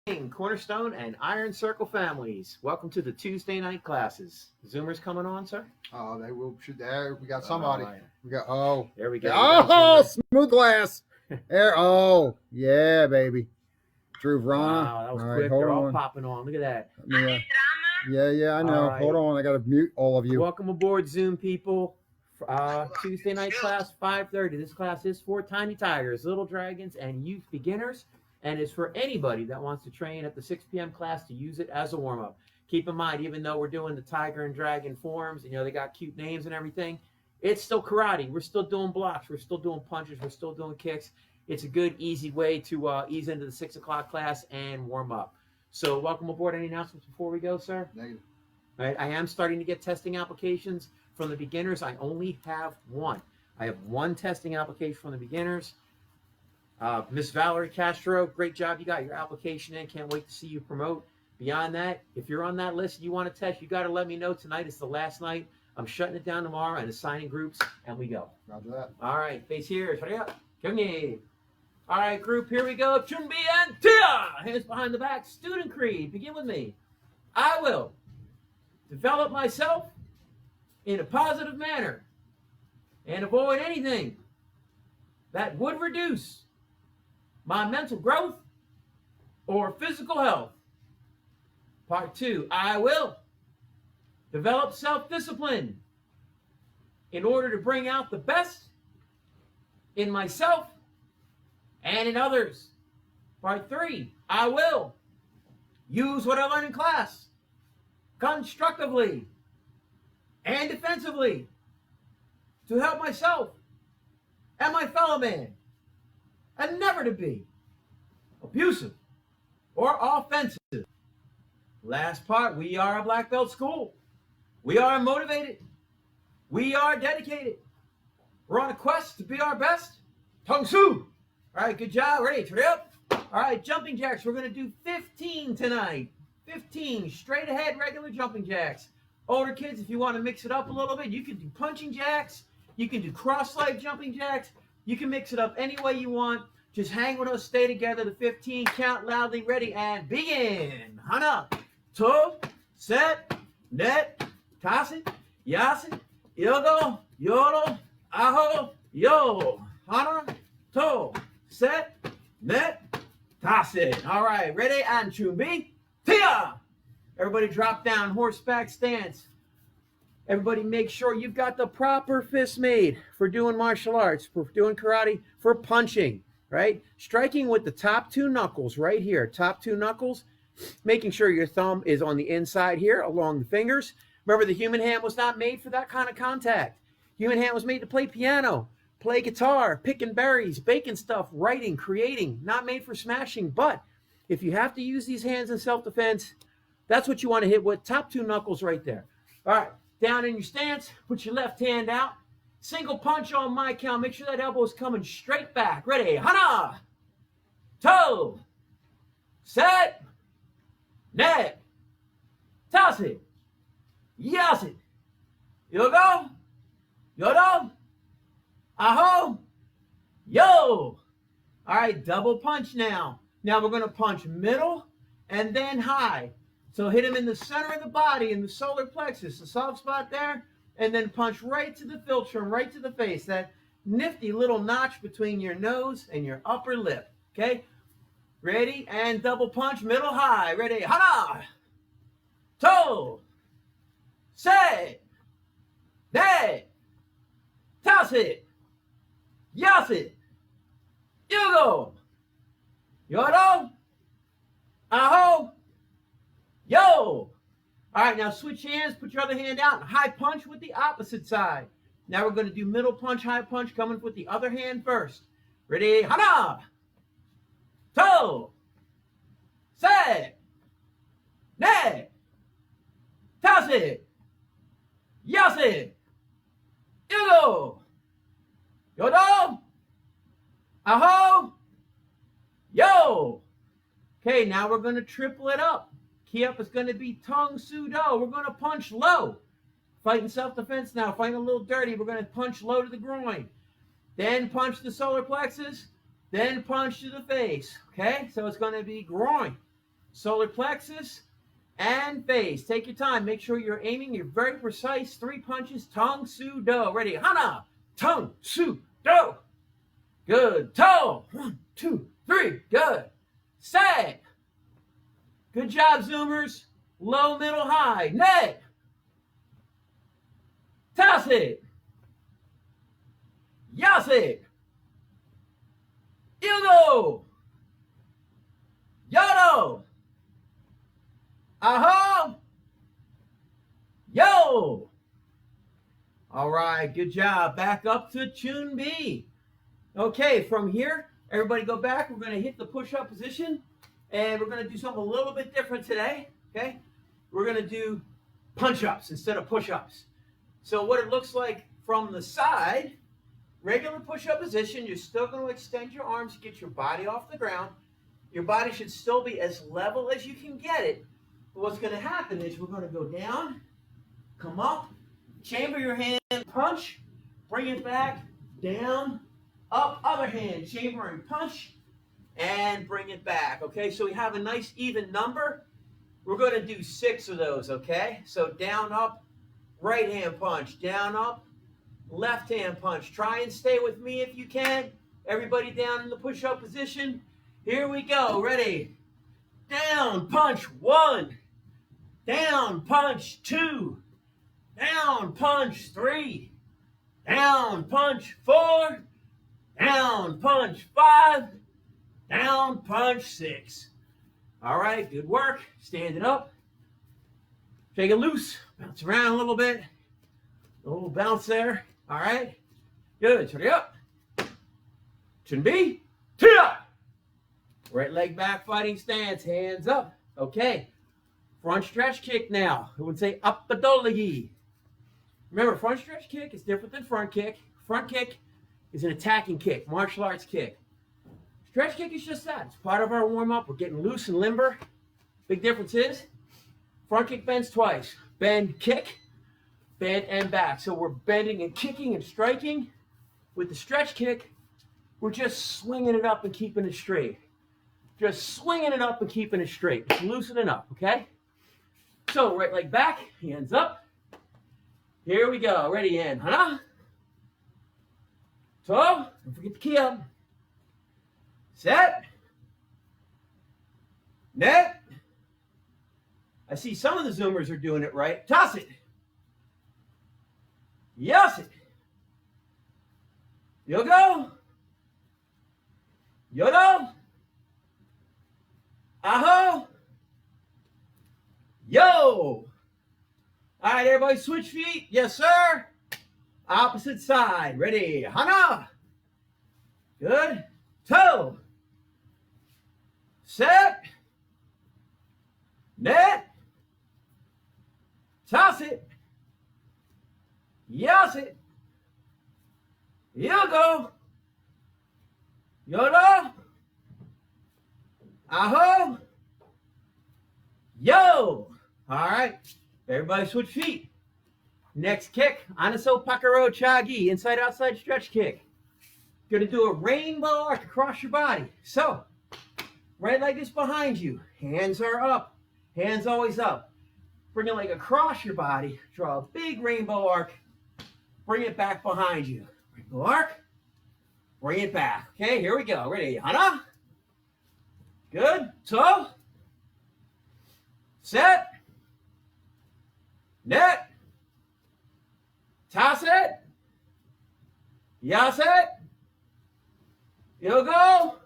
Cornerstone and Iron Circle families. Welcome to the Tuesday night classes. Zoomers coming on, sir? Oh, they will. There, we got somebody. All right. We got. Oh, There we go. oh, smooth glass. There. Oh, yeah, baby. Drew Vrana. Wow, that was all quick. right, hold They're on. all popping on. Look at that. Yeah, I know. right. Hold on, I gotta mute all of you. Welcome aboard, Zoom people. Tuesday night class, 5:30. This class is for Tiny Tigers, Little Dragons, and youth beginners, and it's for anybody that wants to train at the 6 p.m. class to use it as a warm-up. Keep in mind, even though we're doing the tiger and dragon forms, and they got cute names and everything, it's still karate. We're still doing blocks. We're still doing punches. We're still doing kicks. It's a good, easy way to ease into the 6 o'clock class and warm up. So welcome aboard. Any announcements before we go, sir? Negative. All right, I am starting to get testing applications from the beginners. I only have one. I have one testing application from the beginners. Miss Valerie Castro, great job. You got your application in. Can't wait to see you promote. Beyond that, if you're on that list and you want to test, you got to let me know tonight. It's the last night. I'm shutting it down tomorrow and assigning groups, and we go. Roger that. All right, face here. Hurry up. Come here. All right, group, here we go. Chumbi and Tia. Hands behind the back. Student creed. Begin with me. I will develop myself in a positive manner and avoid anything that would reduce my mental growth or physical health. Part 2, I will develop self-discipline in order to bring out the best in myself and in others. Part 3, I will use what I learned in class constructively and defensively to help myself and my fellow man, and never to be abusive or offensive. Last part, we are a black belt school. We are motivated. We are dedicated. We're on a quest to be our best. Tong Su. All right, good job. Ready? Turn it up. All right, jumping jacks. We're going to do 15 tonight. 15 straight ahead regular jumping jacks. Older kids, if you want to mix it up a little bit, you can do punching jacks. You can do cross-leg jumping jacks. You can mix it up any way you want. Just hang with us, stay together. The 15, count loudly, ready, and begin. Hana, to, set, net, tasin, yasin, yodo, yodo, aho, yo. Hana, to, set, net, tasin. All right, ready, and chumbi, tia. Everybody drop down, horseback stance. Everybody make sure you've got the proper fist made for doing martial arts, for doing karate, for punching, right? Striking with the top 2 knuckles right here, top 2 knuckles, making sure your thumb is on the inside here along the fingers. Remember, the human hand was not made for that kind of contact. Human hand was made to play piano, play guitar, picking berries, baking stuff, writing, creating, not made for smashing. But if you have to use these hands in self-defense, that's what you want to hit with. Top 2 knuckles right there. All right, down in your stance, put your left hand out. Single punch on my count. Make sure that elbow is coming straight back. Ready? Hana, toe, set, net, toss it, yas it. Yogo, yodo, aho, yo. All right, double punch now. Now we're going to punch middle and then high. So hit him in the center of the body, in the solar plexus, the soft spot there, and then punch right to the philtrum, right to the face, that nifty little notch between your nose and your upper lip, okay? Ready? And double punch, middle, high. Ready? Hana! Toe! Set! Net! Toss it! Yas it! Yugo! Yodo! Aho! Yo! All right, now switch hands. Put your other hand out. High punch with the opposite side. Now we're going to do middle punch, high punch, coming with the other hand first. Ready? Hana! Toe! Set! Net! Toss it! Yas it! Yugo! Yodo! Aho! Yo! Okay, now we're going to triple it up. Key up is going to be Tong Su Do. We're going to punch low. Fighting self-defense now. Fighting a little dirty. We're going to punch low to the groin. Then punch the solar plexus. Then punch to the face. Okay? So it's going to be groin, solar plexus, and face. Take your time. Make sure you're aiming. You're very precise. 3 punches. Tong, su, do. Ready? Hana. Tong, su, do. Good. To. 1, 2, 3. Good. Set. Good job, Zoomers. Low, middle, high. Net. Toss it. Yas it. Ilgo. Yodo. Aho. Yo. All right, good job. Back up to Chun B. Okay, from here, everybody go back. We're going to hit the push-up position, and we're going to do something a little bit different today, okay? We're going to do punch-ups instead of push-ups. So what it looks like from the side, regular push-up position, you're still going to extend your arms to get your body off the ground. Your body should still be as level as you can get it. But what's going to happen is we're going to go down, come up, chamber your hand, punch, bring it back, down, up, other hand, chamber and punch, and bring it back, okay? So we have a nice even number. We're going to do 6 of those, okay? So down, up, right hand punch, down, up, left hand punch. Try and stay with me if you can. Everybody down in the push-up position. Here we go. Ready? Down, punch, 1. Down, punch, 2. Down, punch, 3. Down, punch, 4. Down, punch, 5. Down, punch, 6. All right, good work. Stand it up. Shake it loose. Bounce around a little bit. A little bounce there. All right. Good. Turn it up. Chun B. Tia. Right leg back, fighting stance. Hands up. Okay. Front stretch kick now. I would say Appadolagi. Remember, front stretch kick is different than front kick. Front kick is an attacking kick, martial arts kick. Stretch kick is just that. It's part of our warm-up. We're getting loose and limber. Big difference is front kick bends twice. Bend, kick, bend, and back. So we're bending and kicking and striking. With the stretch kick, we're just swinging it up and keeping it straight. Just swinging it up and keeping it straight. Just loosening up, okay? So right leg back, hands up. Here we go. Ready, in. Hana. So, don't forget the key up. Set. Net. I see some of the Zoomers are doing it right. Toss it. Yes it. Yogo. Yodo. Aho. Yo. All right, everybody switch feet. Yes, sir. Opposite side. Ready. Hana. Good. Toe. Set. Net. Toss it. Yes it. Yogo. Yodo. Aho. Yo. All right. Everybody switch feet. Next kick. Anaso Pakaro Chagi. Inside outside stretch kick. Gonna do a rainbow arc across your body. So, right leg is behind you. Hands are up. Hands always up. Bring your leg across your body. Draw a big rainbow arc. Bring it back behind you. Rainbow arc. Bring it back. Okay, here we go. Ready? Hana. Good. Toe. Set. Net. Toss it. Yas it. Yogo.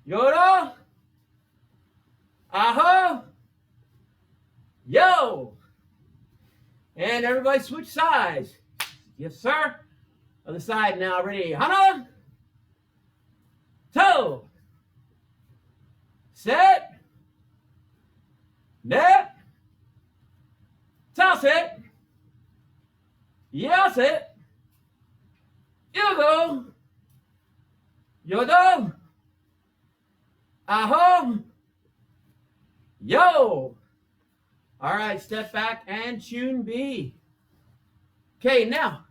Yoda. Aho. Yo. And everybody switch sides. Yes, sir. Other side now. Ready? Hana. Toe. Set. Net. Toss it. Yes it. Yogo. Yodo. Aho. Yo. All right, step back and Chun B. Okay, now,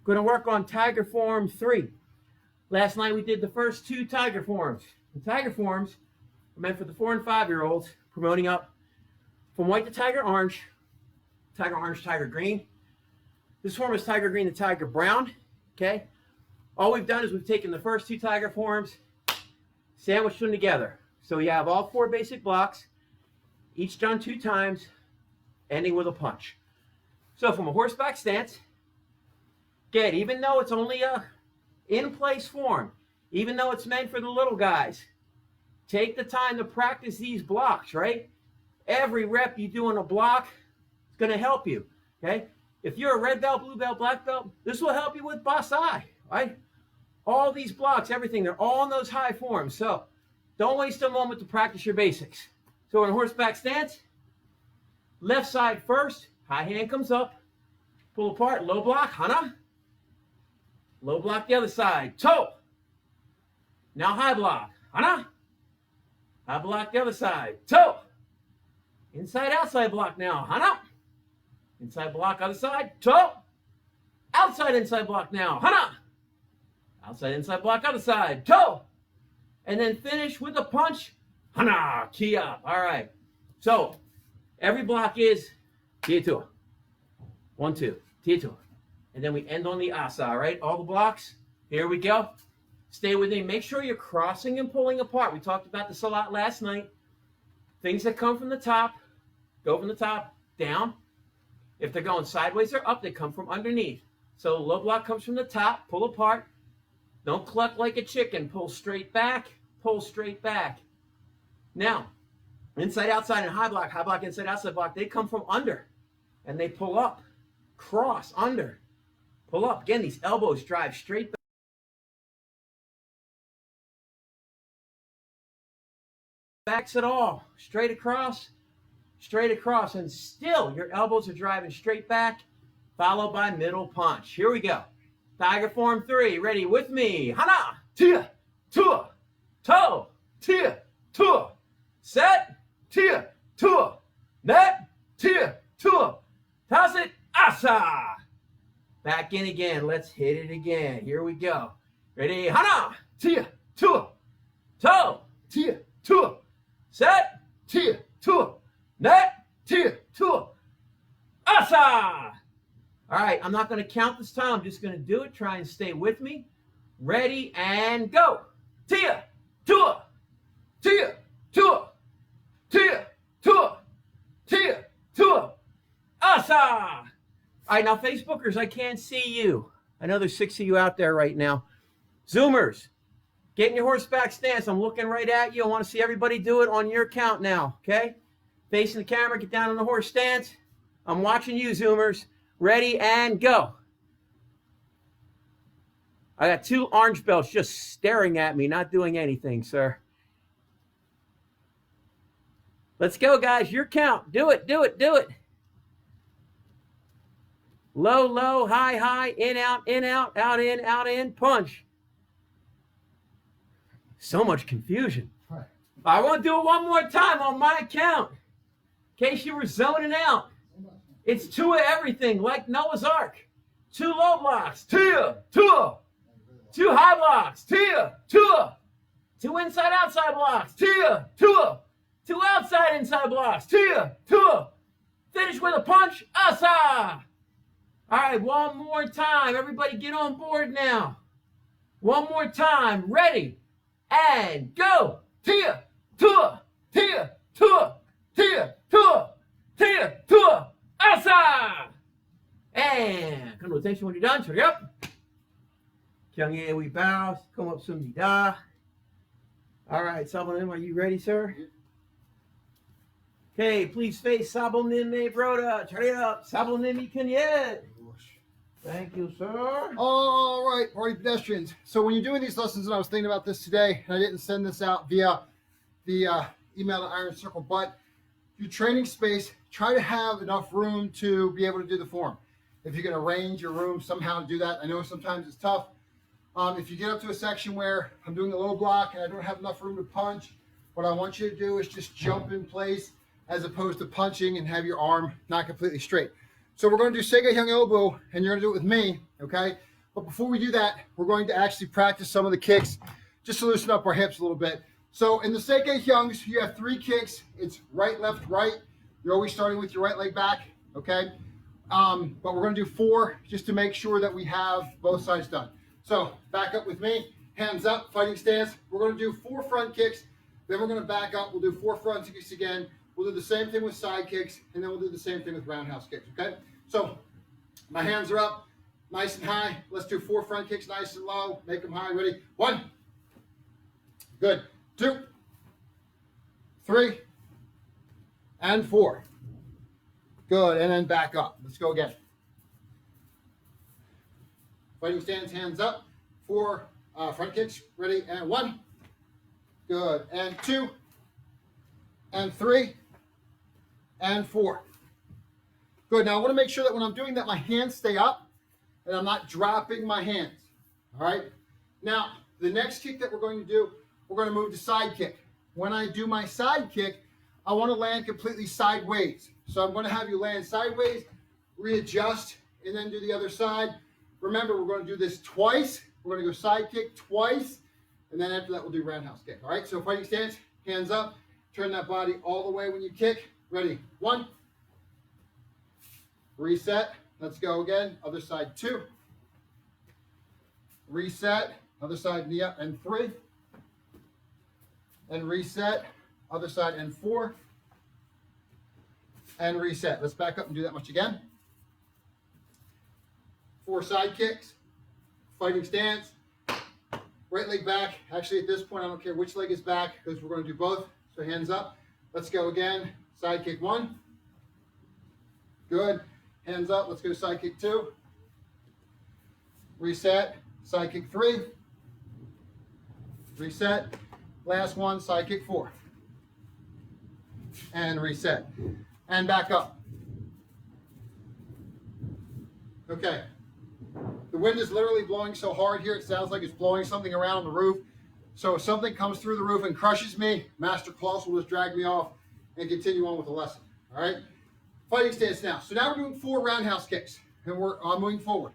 going to work on Tiger Form 3. Last night we did the first 2 Tiger Forms. The Tiger Forms meant for the 4 and 5-year-olds, promoting up from white to tiger orange, tiger green. This form is tiger green to tiger brown, okay? All we've done is we've taken the first 2 tiger forms, sandwiched them together. So you have all 4 basic blocks, each done 2 times, ending with a punch. So from a horseback stance, again, even though it's only a in-place form, even though it's meant for the little guys, take the time to practice these blocks, right? Every rep you do in a block is going to help you, okay? If you're a red belt, blue belt, black belt, this will help you with Basai, right? All these blocks, everything, they're all in those high forms. So don't waste a moment to practice your basics. So in a horseback stance, left side first, high hand comes up, pull apart, low block, hana. Low block the other side, toe. Now high block, hana. High block the other side, toe. Inside, outside block now, hana. Inside block, other side, toe. Outside, inside block now, hana. Outside, inside block, other side, toe. And then finish with a punch, hana, key up. All right. So every block is tia tua. 1, 2, tia tua. And then we end on the asa, right? All the blocks. Here we go. Stay with me. Make sure you're crossing and pulling apart. We talked about this a lot last night. Things that come from the top, go from the top down. If they're going sideways or up, they come from underneath. So low block comes from the top, pull apart. Don't cluck like a chicken. Pull straight back, pull straight back. Now, inside, outside, and high block, inside, outside block, they come from under. And they pull up, cross, under, pull up. Again, these elbows drive straight back. Backs it all, straight across, and still your elbows are driving straight back, followed by middle punch. Here we go. Tiger form 3, ready with me. Hana, tia, tua, toe, tia, tua. Set, tia, tua. Net, tia, tua. Toss it, asa. Back in again. Let's hit it again. Here we go. Ready, hana, tia, tua, toe, tia, tua. Set, tia, tua. Net, tia, tua. Asa. All right, I'm not going to count this time. I'm just going to do it. Try and stay with me. Ready and go. Tia, tua, tia, tua, tia, tua, tia, tua. Asa. All right, now Facebookers, I can't see you. I know there's 6 of you out there right now. Zoomers, get in your horseback stance. I'm looking right at you. I want to see everybody do it on your count now, okay? Facing the camera, get down on the horse stance. I'm watching you, Zoomers. Ready and go. I got 2 orange belts just staring at me, not doing anything, sir. Let's go, guys. Your count. Do it, do it, do it. Low, low, high, high, in, out, out, in, punch. So much confusion. I want to do it one more time on my count. In case you were zoning out. It's 2 of everything, like Noah's Ark. 2 low blocks, tia, tua. 2 high blocks, tia, tua. 2 inside, outside blocks, tia, tua. 2 outside, inside blocks, tia, tua. Finish with a punch, asa. All right, one more time. Everybody get on board now. One more time. Ready and go. Tia, tua, tia, tua, tia, tua, tia, tua. Asa! And come to attention when you're done. Hurry up. Kyung we bow. Come up some da. All right, Sabonim, are you ready, sir? Okay, please face Sabonim Broda. Hurry up. Sabonim Kanyet. Thank you, sir. All right, party pedestrians. So when you're doing these lessons, and I was thinking about this today, and I didn't send this out via the email to Iron Circle, but your training space, try to have enough room to be able to do the form. If you can arrange your room somehow to do that, I know sometimes it's tough. If you get up to a section where I'm doing a low block and I don't have enough room to punch, what I want you to do is just jump in place as opposed to punching and have your arm not completely straight. So we're going to do Seiga Hyung Elbow, and you're going to do it with me, okay? But before we do that, we're going to actually practice some of the kicks just to loosen up our hips a little bit. So in the Seikei Hyungs, you have 3 kicks. It's right, left, right. You're always starting with your right leg back, okay? But we're gonna do 4 just to make sure that we have both sides done. So back up with me, hands up, fighting stance. We're gonna do 4 front kicks, then we're gonna back up. We'll do 4 front kicks again. We'll do the same thing with side kicks, and then we'll do the same thing with roundhouse kicks, okay? So my hands are up, nice and high. Let's do 4 front kicks, nice and low. Make them high, ready? 1. Good. 2, 3, and 4. Good, and then back up. Let's go again. Fighting stance, hands up. 4 front kicks, ready, and 1. Good, and 2, and 3, and 4. Good, now I want to make sure that when I'm doing that, my hands stay up, and I'm not dropping my hands, all right? Now, the next kick that we're going to do, we're going to move to side kick. When I do my side kick, I want to land completely sideways. So I'm going to have you land sideways, readjust, and then do the other side. Remember, we're going to do this twice. We're going to go side kick twice, and then after that, we'll do roundhouse kick. All right, so fighting stance, hands up, turn that body all the way when you kick. Ready, 1. Reset, let's go again. Other side, 2. Reset, other side, knee up, and 3. And reset, other side, and 4. And reset. Let's back up and do that much again. 4 side kicks, fighting stance, right leg back. Actually, at this point, I don't care which leg is back because we're going to do both. So hands up. Let's go again. Side kick 1. Good. Hands up. Let's go side kick 2. Reset. Side kick 3. Reset. Last one, side kick 4. And reset. And back up. Okay. The wind is literally blowing so hard here, it sounds like it's blowing something around on the roof. So if something comes through the roof and crushes me, Master Klaus will just drag me off and continue on with the lesson. All right? Fighting stance now. So now we're doing 4 roundhouse kicks, and we're moving forward.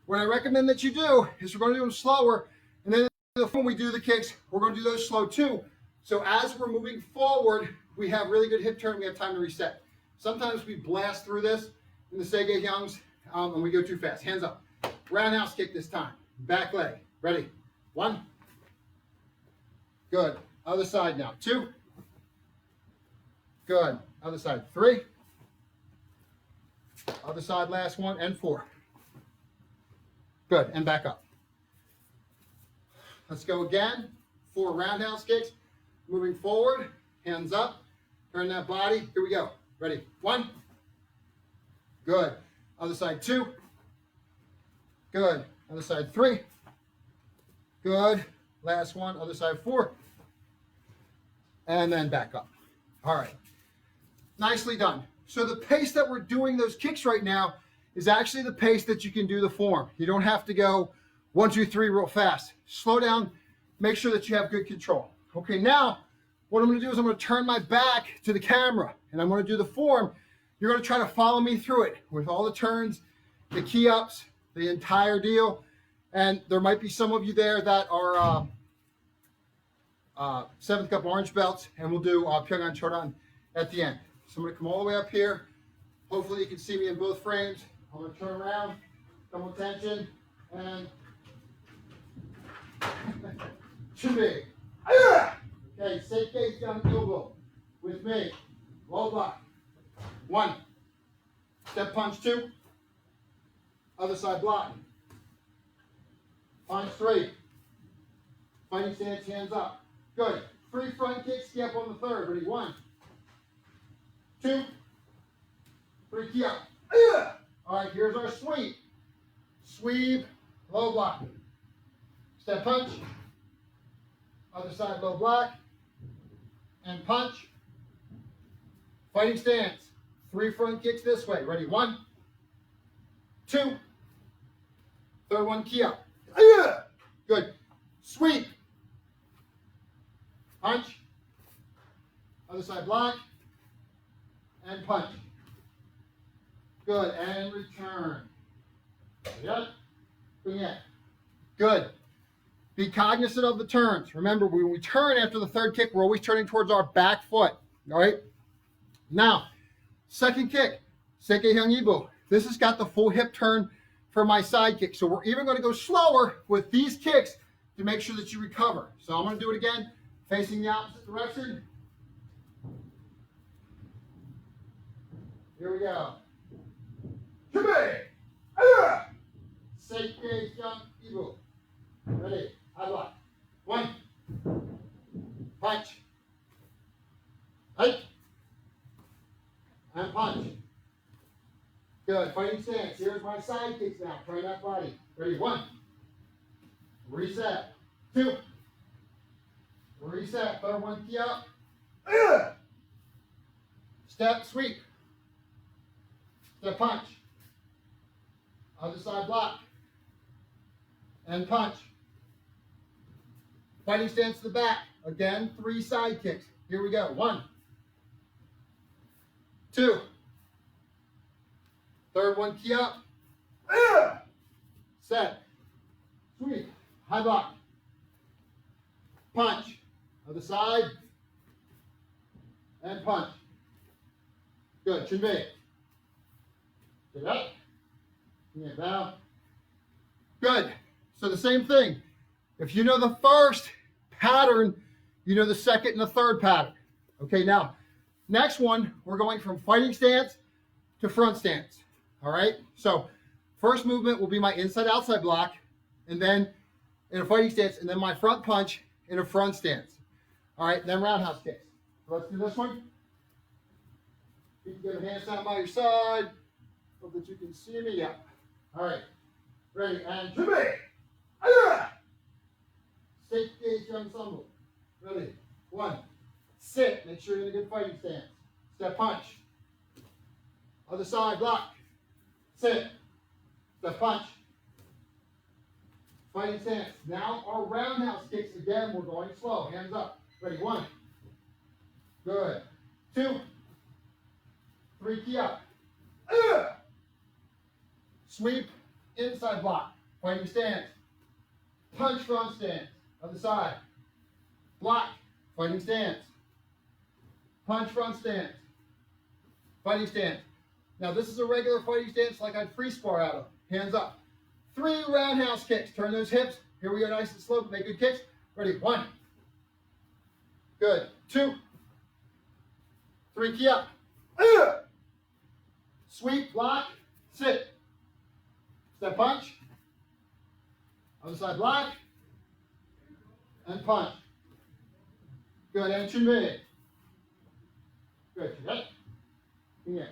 What I recommend that you do is we're going to do them slower, and then when we do the kicks, we're going to do those slow too. So as we're moving forward, we have really good hip turn. We have time to reset. Sometimes we blast through this in the Seikei Hyungs, and we go too fast. Hands up. Roundhouse kick this time. Back leg. Ready. 1. Good. Other side now. 2. Good. Other side. 3. Other side, last one, and 4. Good. And back up. Let's go again. 4 roundhouse kicks. Moving forward. Hands up. Turn that body. Here we go. Ready. 1. Good. Other side, 2. Good. Other side, 3. Good. Last one. Other side, 4. And then back up. All right. Nicely done. So the pace that we're doing those kicks right now is actually the pace that you can do the form. You don't have to go 1, 2, 3 real fast. Slow down. Make sure that you have good control. Okay, now what I'm going to do is I'm going to turn my back to the camera and I'm going to do the form. You're going to try to follow me through it with all the turns, the key ups, the entire deal. And there might be some of you there that are 7th cup orange belts, and we'll do Pyongan Chodan at the end. So I'm going to come all the way up here. Hopefully you can see me in both frames. I'm going to turn around, double tension, and Chumbi. Okay, Seikei down elbow with me. Low block. 1. Step punch 2. Other side block. Punch 3. Fighting stance, hands up. Good. 3 front kicks, key up on the 3rd. Ready? 1, 2, 3, key up. All right, here's our sweep. Sweep, low block. Step punch. Other side, low block. And punch. Fighting stance. 3 front kicks this way. Ready? 1, 2. 3rd one, key up. Good. Sweep. Punch. Other side block. And punch. Good. And return. Yep. Bring it. Good. Be cognizant of the turns. Remember, when we turn after the third kick, we're always turning towards our back foot. All right? Now, second kick, Seike Hyung Ibu. This has got the full hip turn for my side kick. So we're even going to go slower with these kicks to make sure that you recover. So I'm going to do it again, facing the opposite direction. Here we go. Seike Hyung Ibu. Ready? High block. One. Punch. Hike. And punch. Good. Fighting stance. Here's my side kicks now. Turn that body. Ready? One. Reset. Two. Reset. Third one. Key up. Step sweep. Step punch. Other side block. And punch. Fighting stance to the back. Again, 3 side kicks. Here we go. 1. 2. Third one, key up. Set. Sweep. High block. Punch. Other side. And punch. Good. Chunbei. Get up. Yeah, bow. Good. So the same thing. If you know the first pattern, you know the second and the third pattern. Okay, now, next one, we're going from fighting stance to front stance. All right? So, first movement will be my inside-outside block, and then in a fighting stance, and then my front punch in a front stance. All right, then roundhouse kicks. So let's do this one. You can get a hands down by your side. Hope that you can see me. Yeah. All right. Ready, and Chunbei. Seike Hyung Sambo. Ready. 1. Sit. Make sure you're in a good fighting stance. Step punch. Other side block. Sit. Step punch. Fighting stance. Now our roundhouse kicks again. We're going slow. Hands up. Ready. 1. Good. 2. 3. Key up. Sweep. Inside block. Fighting stance. Punch front stance. Other side. Block. Fighting stance. Punch front stance. Fighting stance. Now this is a regular fighting stance like I'd free spar out of. Hands up. 3 roundhouse kicks. Turn those hips. Here we go, nice and slow. Make good kicks. Ready. 1. Good. 2. 3. Key up. Sweep. Block. Sit. Step punch. Other side block. And punch. Good. And Chunbei. Good. Yeah.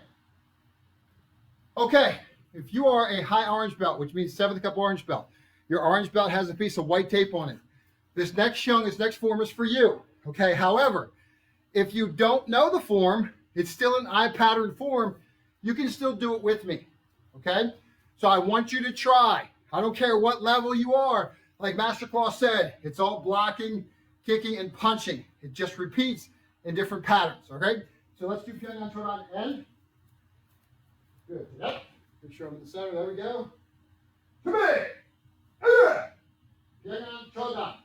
Okay. If you are a high orange belt, which means 7th cup orange belt, your orange belt has a piece of white tape on it. This next form is for you. Okay. However, if you don't know the form, it's still an eye pattern form, you can still do it with me. Okay. So I want you to try. I don't care what level you are. Like Master Claw said, it's all blocking, kicking, and punching. It just repeats in different patterns, okay? So let's do Pyongyang Chodan end. Good. Yep. Make sure I'm in the center. There we go. Chunbei. Pyongyang Chodan.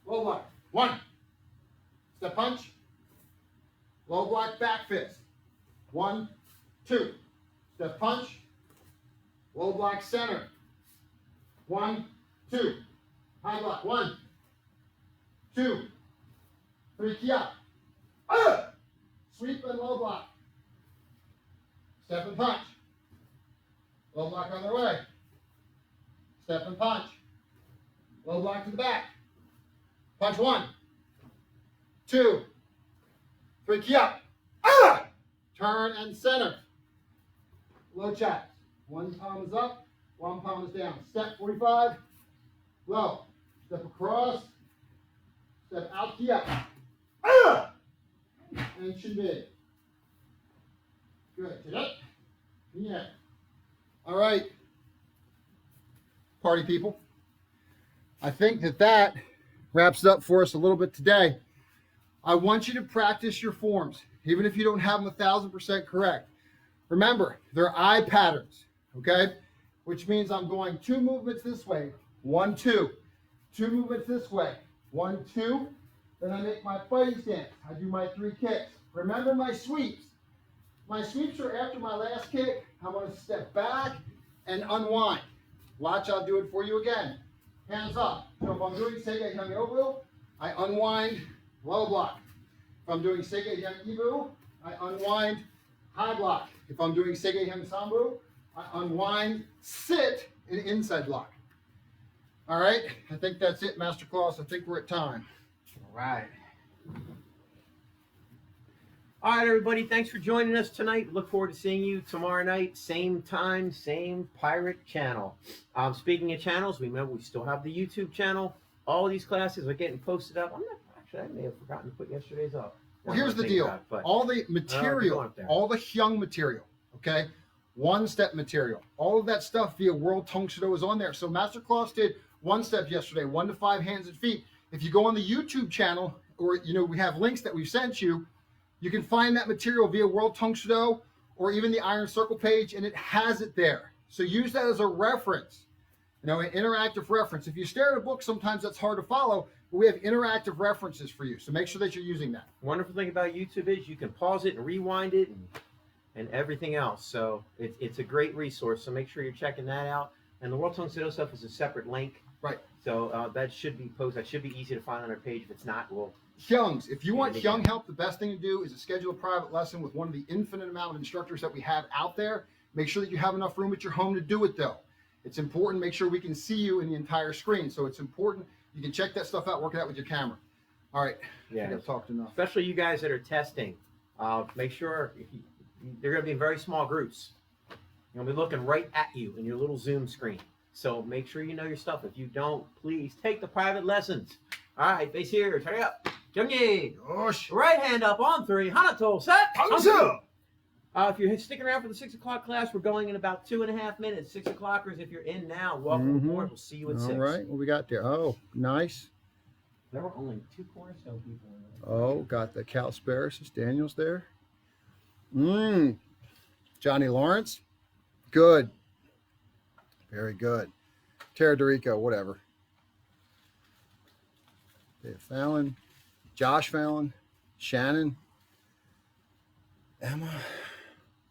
Low block. 1. Step punch. Low block back fist. 1, 2. Step punch. Low block center. 1, 2. High block. 1, 2, 3. Key up. Sweep and low block. Step and punch. Low block on their way. Step and punch. Low block to the back. Punch. 1, 2, 3. Key up. Turn and center. Low chaps. 1 palm is up, 1 palm is down. Step 45, low. Step across, step out, key up. And Chunbei. Good. Yeah. All right. Party people. I think that wraps it up for us a little bit today. I want you to practice your forms, even if you don't have them 1,000% correct. Remember, they're eye patterns. Okay, which means I'm going 2 movements this way, 1, 2. 2 movements this way. 1, 2. Then I make my fighting stance. I do my 3 kicks. Remember my sweeps. My sweeps are after my last kick. I'm going to step back and unwind. Watch, I'll do it for you again. Hands up. So if I'm doing Seige Hyung Obu, I unwind, low block. If I'm doing Seige Hyung Ibu, I unwind, high block. If I'm doing Seige Hyung Sambu, I unwind, sit, and inside block. All right, I think that's it, Master Claus. I think we're at time. All right. All right, everybody. Thanks for joining us tonight. Look forward to seeing you tomorrow night. Same time, same pirate channel. Speaking of channels, remember we still have the YouTube channel. All of these classes are getting posted up. I may have forgotten to put yesterday's up. Well, here's the deal. All the material, all the Hyung material, okay? 1-step material. All of that stuff via World Tong Soo is on there. So Master Claus did 1 step yesterday, 1 to 5 hands and feet. If you go on the YouTube channel, or we have links that we've sent you, you can find that material via World Tong Soo or even the Iron Circle page, and it has it there. So use that as a reference, an interactive reference. If you stare at a book, sometimes that's hard to follow, but we have interactive references for you. So make sure that you're using that. Wonderful thing about YouTube is you can pause it and rewind it and everything else. So it's a great resource. So make sure you're checking that out. And the World Tong Soo stuff is a separate link. Right. So that should be posted. That should be easy to find on our page. If it's not, we'll... Hyungs. If you want Hyung help, the best thing to do is to schedule a private lesson with one of the infinite amount of instructors that we have out there. Make sure that you have enough room at your home to do it, though. It's important. Make sure we can see you in the entire screen. So it's important. You can check that stuff out, work it out with your camera. All right. Yeah. I think I've talked enough. Especially you guys that are testing. Make sure they're going to be in very small groups. You're going to be looking right at you in your little Zoom screen. So make sure you know your stuff. If you don't, please take the private lessons. All right, face here. Turn it up. Jungyi. Gosh. Right hand up on 3. Hanato set. Hangzhou. If you're sticking around for the 6 o'clock class, we're going in about 2.5 minutes. 6 o'clockers, if you're in now, welcome aboard. We'll see you at 6. All right. What we got there? Oh, nice. There were only 2 cornerstone people in there. Oh, got the Calsparis Daniels there. Johnny Lawrence. Good. Very good. Tara Dorico, whatever. Dave Fallon. Josh Fallon. Shannon. Emma.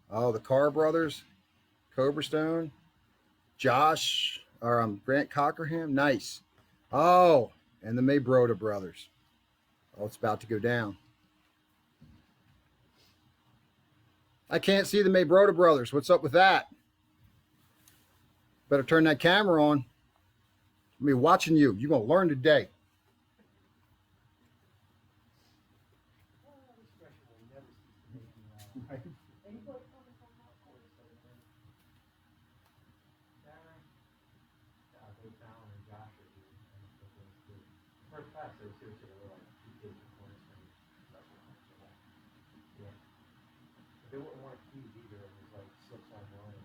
Oh, the Carr brothers. Cobra Stone. Josh. Or Grant Cockerham. Nice. Oh, and the Maybroda brothers. Oh, it's about to go down. I can't see the Maybroda brothers. What's up with that? Better turn that camera on. I'm be watching you. You're going to learn today. They wouldn't want to keys either. It was like 6 on 1 and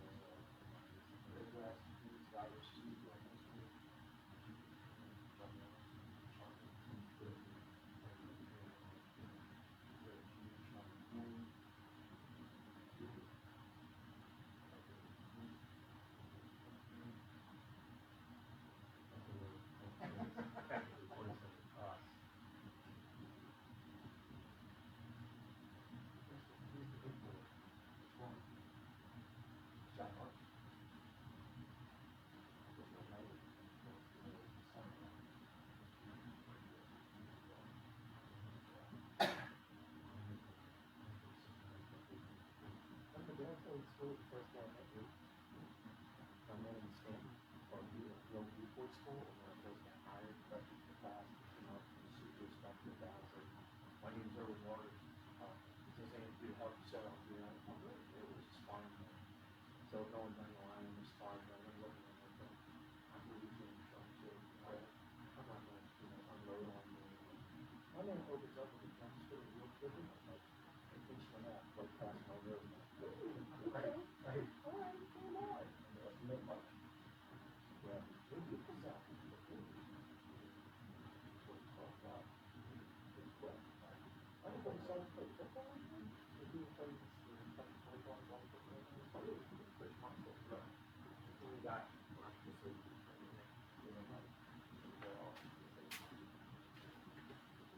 school, and when I first got hired, but the class, super respectful guys. My name's Erwin Waters. It's just saying to help yourself, it was just fun. So going down the line was fun. I'm looking at it, but I'm really feeling fun too. I'm not going to unload on me. My name opens up with the jump sort of real quickly. I'm like, I think for that, like passing my road. Right. All right, come on. Make much. Yeah.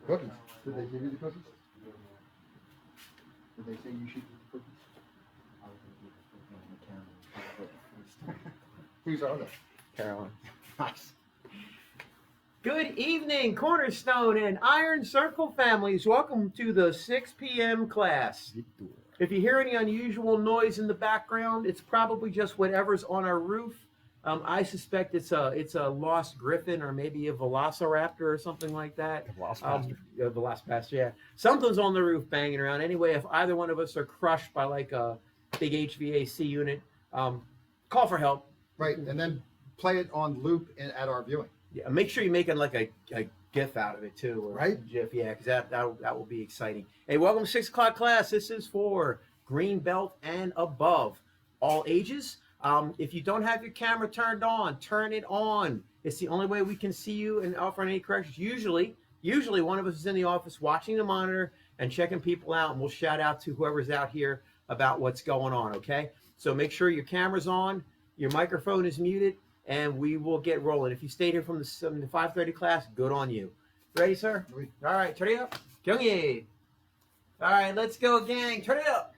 Cookies. Did they give you the cookies? Did they say you should eat the cookies? Whose are they? Caroline. Nice. Good evening, Cornerstone and Iron Circle families. Welcome to the 6 p.m. class. If you hear any unusual noise in the background, it's probably just whatever's on our roof. I suspect it's a lost griffin or maybe a velociraptor or something like that. Velocipaster, yeah. Something's on the roof banging around. Anyway, if either one of us are crushed by like a big HVAC unit, call for help. Right, and then play it on loop at our viewing. Yeah, make sure you're making like a GIF out of it too, or right? GIF, yeah, because that will be exciting. Hey, welcome to 6 o'clock class. This is for green belt and above, all ages. If you don't have your camera turned on, turn it on. It's the only way we can see you and offer any corrections. Usually one of us is in the office watching the monitor and checking people out, and we'll shout out to whoever's out here about what's going on. Okay, so make sure your camera's on, your microphone is muted, and we will get rolling. If you stayed here from the 7 to 5:30 class, good on you. Ready, sir? Oui. All right, turn it up. Kyungye. All right, let's go, gang. Turn it up.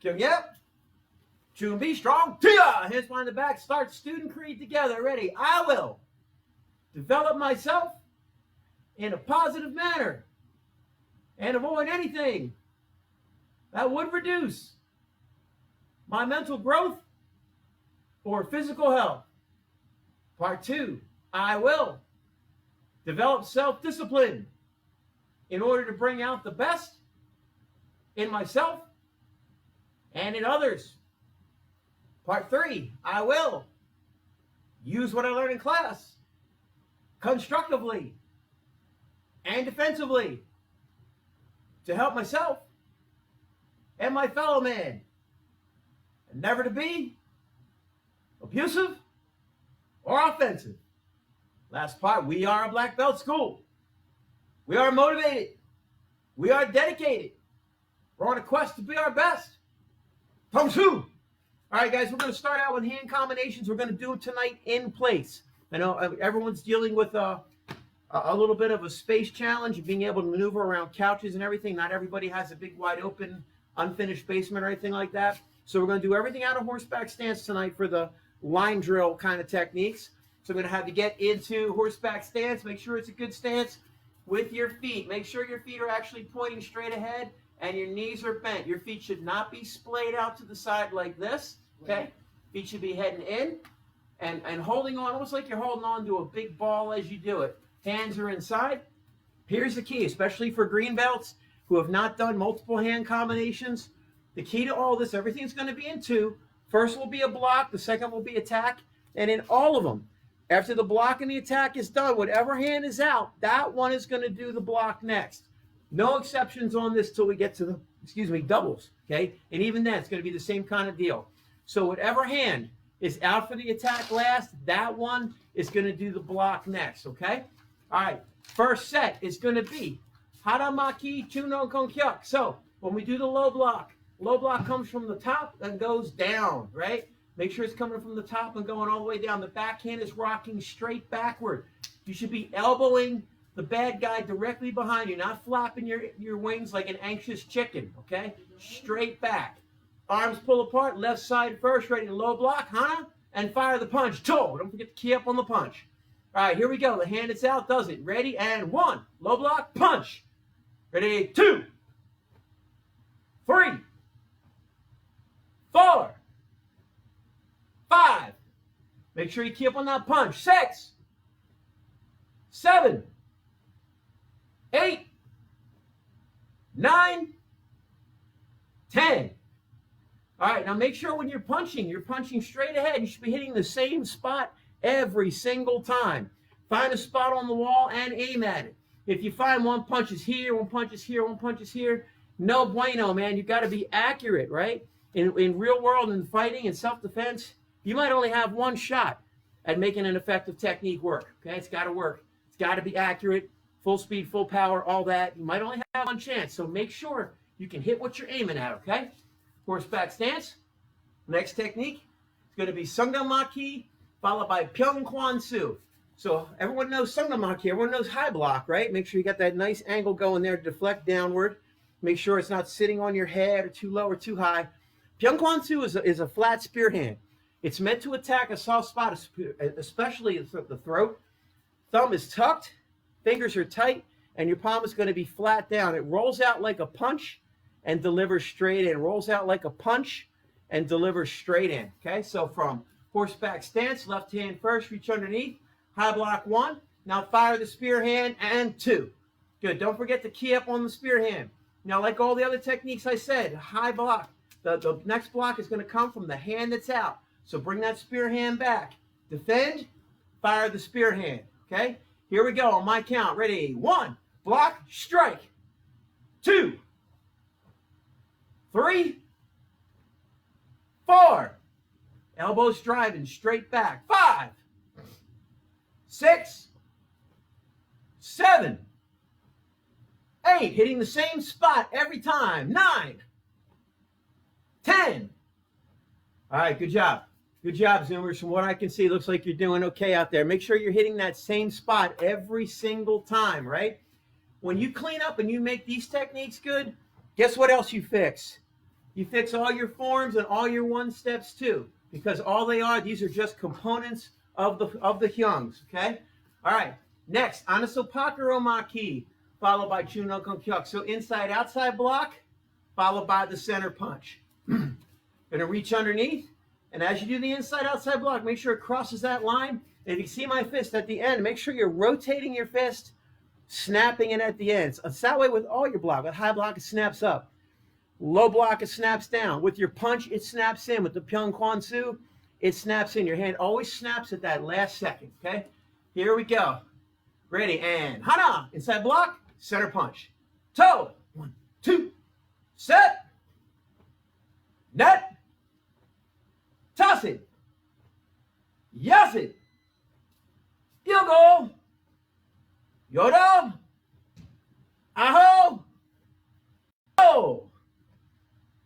Kyungye. Be strong. Tia. Hands behind the back. Start student creed together. Ready? I will develop myself in a positive manner and avoid anything that would reduce my mental growth or physical health. Part 2, I will develop self-discipline in order to bring out the best in myself and in others. Part 3, I will use what I learned in class constructively and defensively to help myself and my fellow man, and never to be abusive or offensive. Last part, we are a black belt school. We are motivated. We are dedicated. We're on a quest to be our best. Tong Su. All right, guys, we're going to start out with hand combinations. We're going to do it tonight in place. I know everyone's dealing with a little bit of a space challenge, being able to maneuver around couches and everything. Not everybody has a big, wide open, unfinished basement or anything like that. So we're going to do everything out of horseback stance tonight for the line drill kind of techniques. So I'm going to have you get into horseback stance. Make sure it's a good stance with your feet. Make sure your feet are actually pointing straight ahead and your knees are bent. Your feet should not be splayed out to the side like this. Okay? Feet should be heading in and holding on, almost like you're holding on to a big ball as you do it. Hands are inside. Here's the key, especially for green belts who have not done multiple hand combinations. The key to all this, everything's going to be in 2. First will be a block, the second will be attack, and in all of them, after the block and the attack is done, whatever hand is out, that one is going to do the block next. No exceptions on this till we get to the, doubles, okay? And even then, it's going to be the same kind of deal. So whatever hand is out for the attack last, that one is going to do the block next, okay? All right, first set is going to be Haramaki Chuno Konkyuk. So when we do the low block comes from the top and goes down, right? Make sure it's coming from the top and going all the way down. The backhand is rocking straight backward. You should be elbowing the bad guy directly behind you, not flapping your wings like an anxious chicken, okay? Straight back. Arms pull apart, left side first, ready to low block, Hana, and fire the punch. Toe, don't forget to key up on the punch. All right, here we go. The hand it's out does it. Ready, and 1, low block, punch. Ready, 2, 3, 4, 5. Make sure you keep on that punch. 6, 7, 8, 9, 10. All right, now make sure when you're punching straight ahead. You should be hitting the same spot every single time. Find a spot on the wall and aim at it. If you find one punch is here, one punch is here, one punch is here, no bueno, man. You've got to be accurate, right? In real world and fighting and self-defense, you might only have one shot at making an effective technique work, okay? It's got to work. It's got to be accurate, full speed, full power, all that. You might only have one chance, so make sure you can hit what you're aiming at, okay? Horseback stance. Next technique is going to be Sungamaki, followed by Pyong Kwan Su. So everyone knows Sungdamak here. Everyone knows high block, right? Make sure you got that nice angle going there to deflect downward. Make sure it's not sitting on your head or too low or too high. Pyeongkwansu is a flat spear hand. It's meant to attack a soft spot, especially the throat. Thumb is tucked, fingers are tight, and your palm is going to be flat down. It rolls out like a punch and delivers straight in. Rolls out like a punch and delivers straight in. Okay, so from horseback stance, left hand first, reach underneath. High block 1. Now fire the spear hand and 2. Good. Don't forget to key up on the spear hand. Now, like all the other techniques I said, high block. The next block is going to come from the hand that's out. So bring that spear hand back. Defend, fire the spear hand. Okay? Here we go on my count. Ready? 1. Block, strike. 2. 3. 4. Elbows driving straight back. 5. 6, 7, 8, hitting the same spot every time. 9, 10. All right, good job. Good job, Zoomers. From what I can see, looks like you're doing okay out there. Make sure you're hitting that same spot every single time, right? When you clean up and you make these techniques good, guess what else you fix? You fix all your forms and all your one steps too, because all they are, these are just components of the hyungs, okay? All right, next, Anaso Pakaro Maki, followed by Chuno Konkyuk. So inside, outside block, followed by the center punch. Gonna reach underneath, and as you do the inside, outside block, make sure it crosses that line. And if you see my fist at the end, make sure you're rotating your fist, snapping it at the end. So it's that way with all your block. With high block, it snaps up. Low block, it snaps down. With your punch, it snaps in. With the Pyeongkwansu, it snaps in. Your hand always snaps at that last second, okay? Here we go. Ready, and hana. Inside block, center punch. Toe. 1, 2. Set. Net. Toss it. Yes it. Yogo. Yoda. Aho. Oh.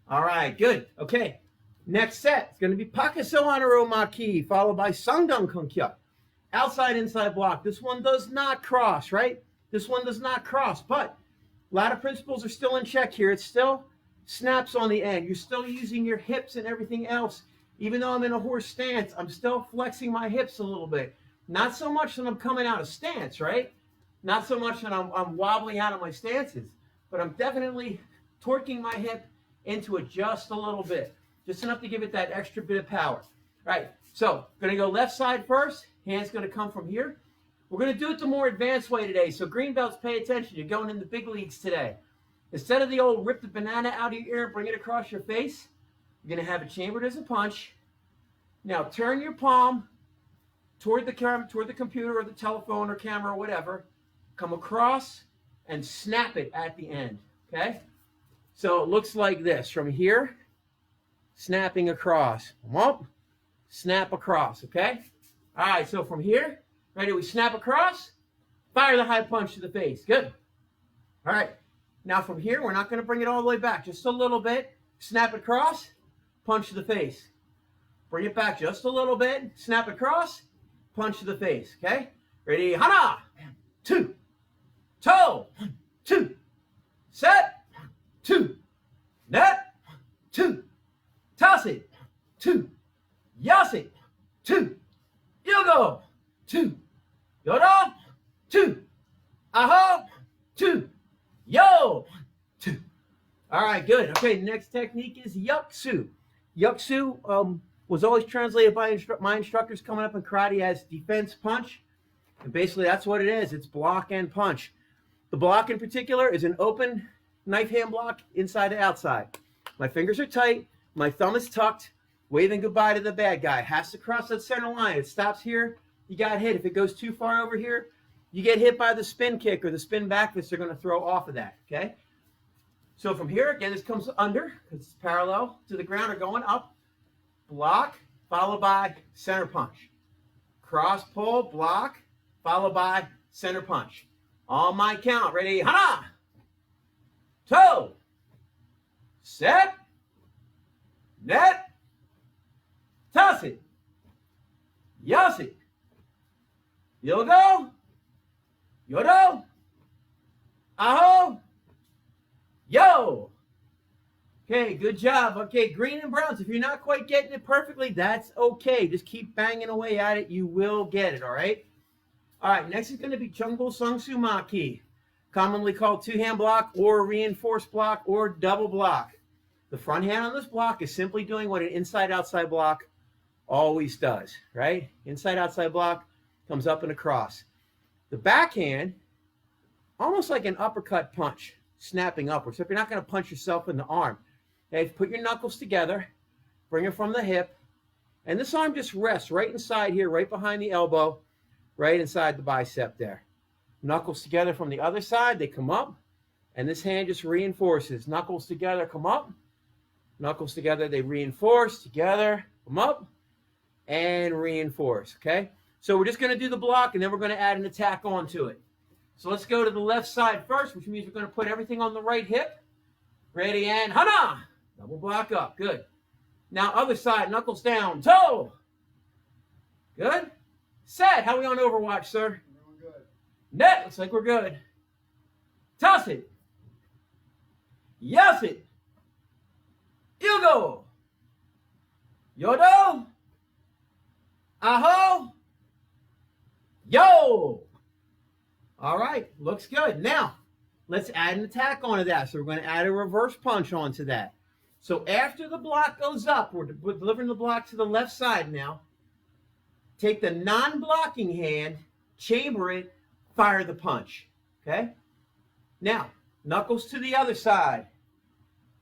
All right, good. Okay. Next set is going to be Pakaso Hanaro Maki, followed by Sangdang Konkyuk. Outside, inside block. This one does not cross, right? This one does not cross, but a lot of principles are still in check here. It still snaps on the end. You're still using your hips and everything else. Even though I'm in a horse stance, I'm still flexing my hips a little bit. Not so much that I'm coming out of stance, right? Not so much that I'm wobbling out of my stances, but I'm definitely torquing my hip into it just a little bit. Just enough to give it that extra bit of power. All right, so going to go left side first. Hand's going to come from here. We're going to do it the more advanced way today. So green belts, pay attention. You're going in the big leagues today. Instead of the old rip the banana out of your ear and bring it across your face, you're going to have it chambered as a punch. Now turn your palm toward the computer or the telephone or camera or whatever. Come across and snap it at the end. Okay? So it looks like this. From here, snapping across. Whoop, snap across. Okay? All right, so from here, ready, we snap across, fire the high punch to the face. Good. All right. Now from here, we're not going to bring it all the way back. Just a little bit. Snap it across, punch to the face. Bring it back just a little bit. Snap it across, punch to the face. Okay? Ready? Hana! 1, 2. Toe! 1, 2. Set! 1, 2. Net! 1, 2. Toss it! 1, 2. Yas it! 1, 2. Yogo! 2. Yoda! 2. Aho! 2. Yo! 1, 2. All right, good. Okay, the next technique is Yuksu. Yuksu was always translated by my instructors coming up in karate as defense punch. And basically that's what it is. It's block and punch. The block in particular is an open knife hand block inside to outside. My fingers are tight. My thumb is tucked. Waving goodbye to the bad guy. Has to cross that center line. It stops here. You got hit. If it goes too far over here, you get hit by the spin kick or the spin back fist they're going to throw off of that. Okay? So from here, again, this comes under because it's parallel to the ground or going up. Block, followed by center punch. Cross pull, block, followed by center punch. On my count. Ready? Hana! Toe! Set! Net! Toss it! Yas it! Yogo. Yodo. Aho. Yo. Okay, good job. Okay, green and browns. If you're not quite getting it perfectly, that's okay. Just keep banging away at it. You will get it, all right? All right, next is going to be Jungle Sungsu Maki, commonly called two-hand block or reinforced block or double block. The front hand on this block is simply doing what an inside-outside block always does, right? Inside-outside block comes up and across. The backhand, almost like an uppercut punch, snapping upwards. So if you're not going to punch yourself in the arm, okay, put your knuckles together, bring it from the hip, and this arm just rests right inside here, right behind the elbow, right inside the bicep there. Knuckles together from the other side, they come up, and this hand just reinforces. Knuckles together, come up. Knuckles together, they reinforce, together, come up, and reinforce, okay? So we're just going to do the block, and then we're going to add an attack onto it. So let's go to the left side first, which means we're going to put everything on the right hip. Ready, and hana! Double block up, good. Now other side, knuckles down, toe. Good. Set, how are we on Overwatch, sir? We're good. Net, looks like we're good. Toss it. Yes it. Yugo. Yodo. Aho. Yo. All right, looks good. Now, let's add an attack onto that. So we're going to add a reverse punch onto that. So after the block goes up, we're delivering the block to the left side now. Take the non-blocking hand, chamber it, fire the punch. Okay? Now, knuckles to the other side.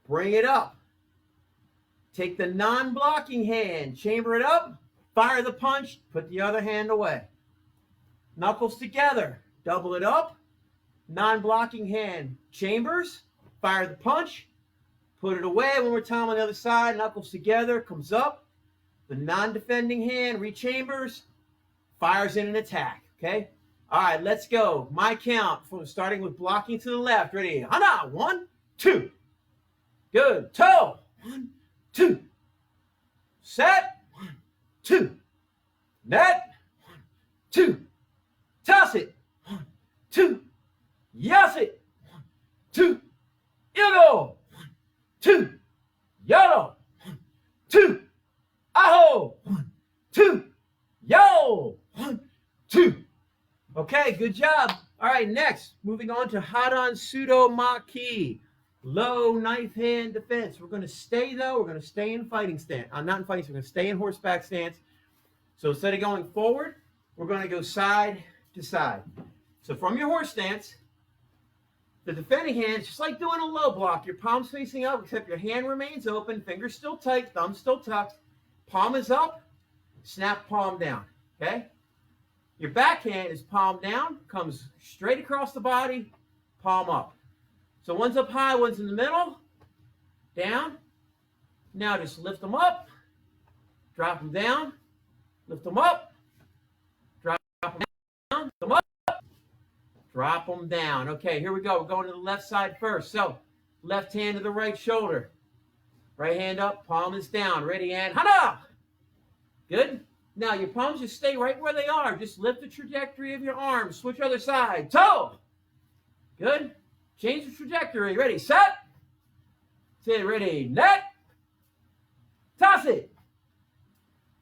Bring it up. Take the non-blocking hand, chamber it up, fire the punch, put the other hand away. Knuckles together, double it up, non-blocking hand, chambers, fire the punch, put it away. One more time on the other side, knuckles together, comes up, the non-defending hand, rechambers, fires in an attack, okay? All right, let's go. My count, from starting with blocking to the left. Ready? Hana, 1, 2. Good. Toe. 1, 2. Set. 1, 2. Net. 1, 2. Toss it. 1, 2. Yes it. 1, 2. Yugo. 1, 2. Yellow. 1, 2. Aho. 1, 2. Yo. 1, 2. Okay, good job. All right, next, moving on to Hadan Sudo Maki. Low knife hand defense. We're going to stay, though, we're going to stay in fighting stance. Not in fighting stance, we're going to stay in horseback stance. So instead of going forward, we're going to go side to side. So from your horse stance, the defending hand is just like doing a low block. Your palm's facing up, except your hand remains open, fingers still tight, thumb still tucked. Palm is up, snap palm down, okay? Your backhand is palm down, comes straight across the body, palm up. So one's up high, one's in the middle, down. Now just lift them up, drop them down, lift them up, drop them down, lift them up, drop them down. Okay, here we go. We're going to the left side first. So left hand to the right shoulder. Right hand up, palm is down. Ready, and hana! Good. Now your palms just stay right where they are. Just lift the trajectory of your arms. Switch other side. Toe. Good. Change the trajectory. Ready, set. Say ready, net. Toss it.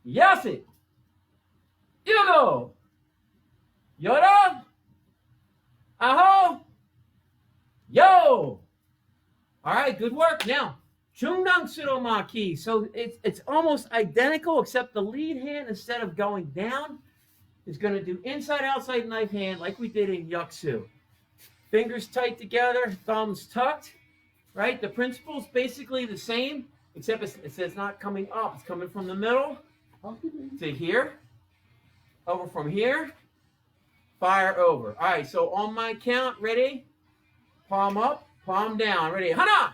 Yes it. Yugo. Yoda. Aho. Yo. All right, good work. Now, Chungdang Sudo Maki. So it's almost identical, except the lead hand, instead of going down, is going to do inside-outside knife hand like we did in Yaksu. Fingers tight together, thumbs tucked, right? The principle is basically the same, except it says not coming up. It's coming from the middle to here, over from here, fire over. All right, so on my count, ready? Palm up, palm down. Ready? Hana!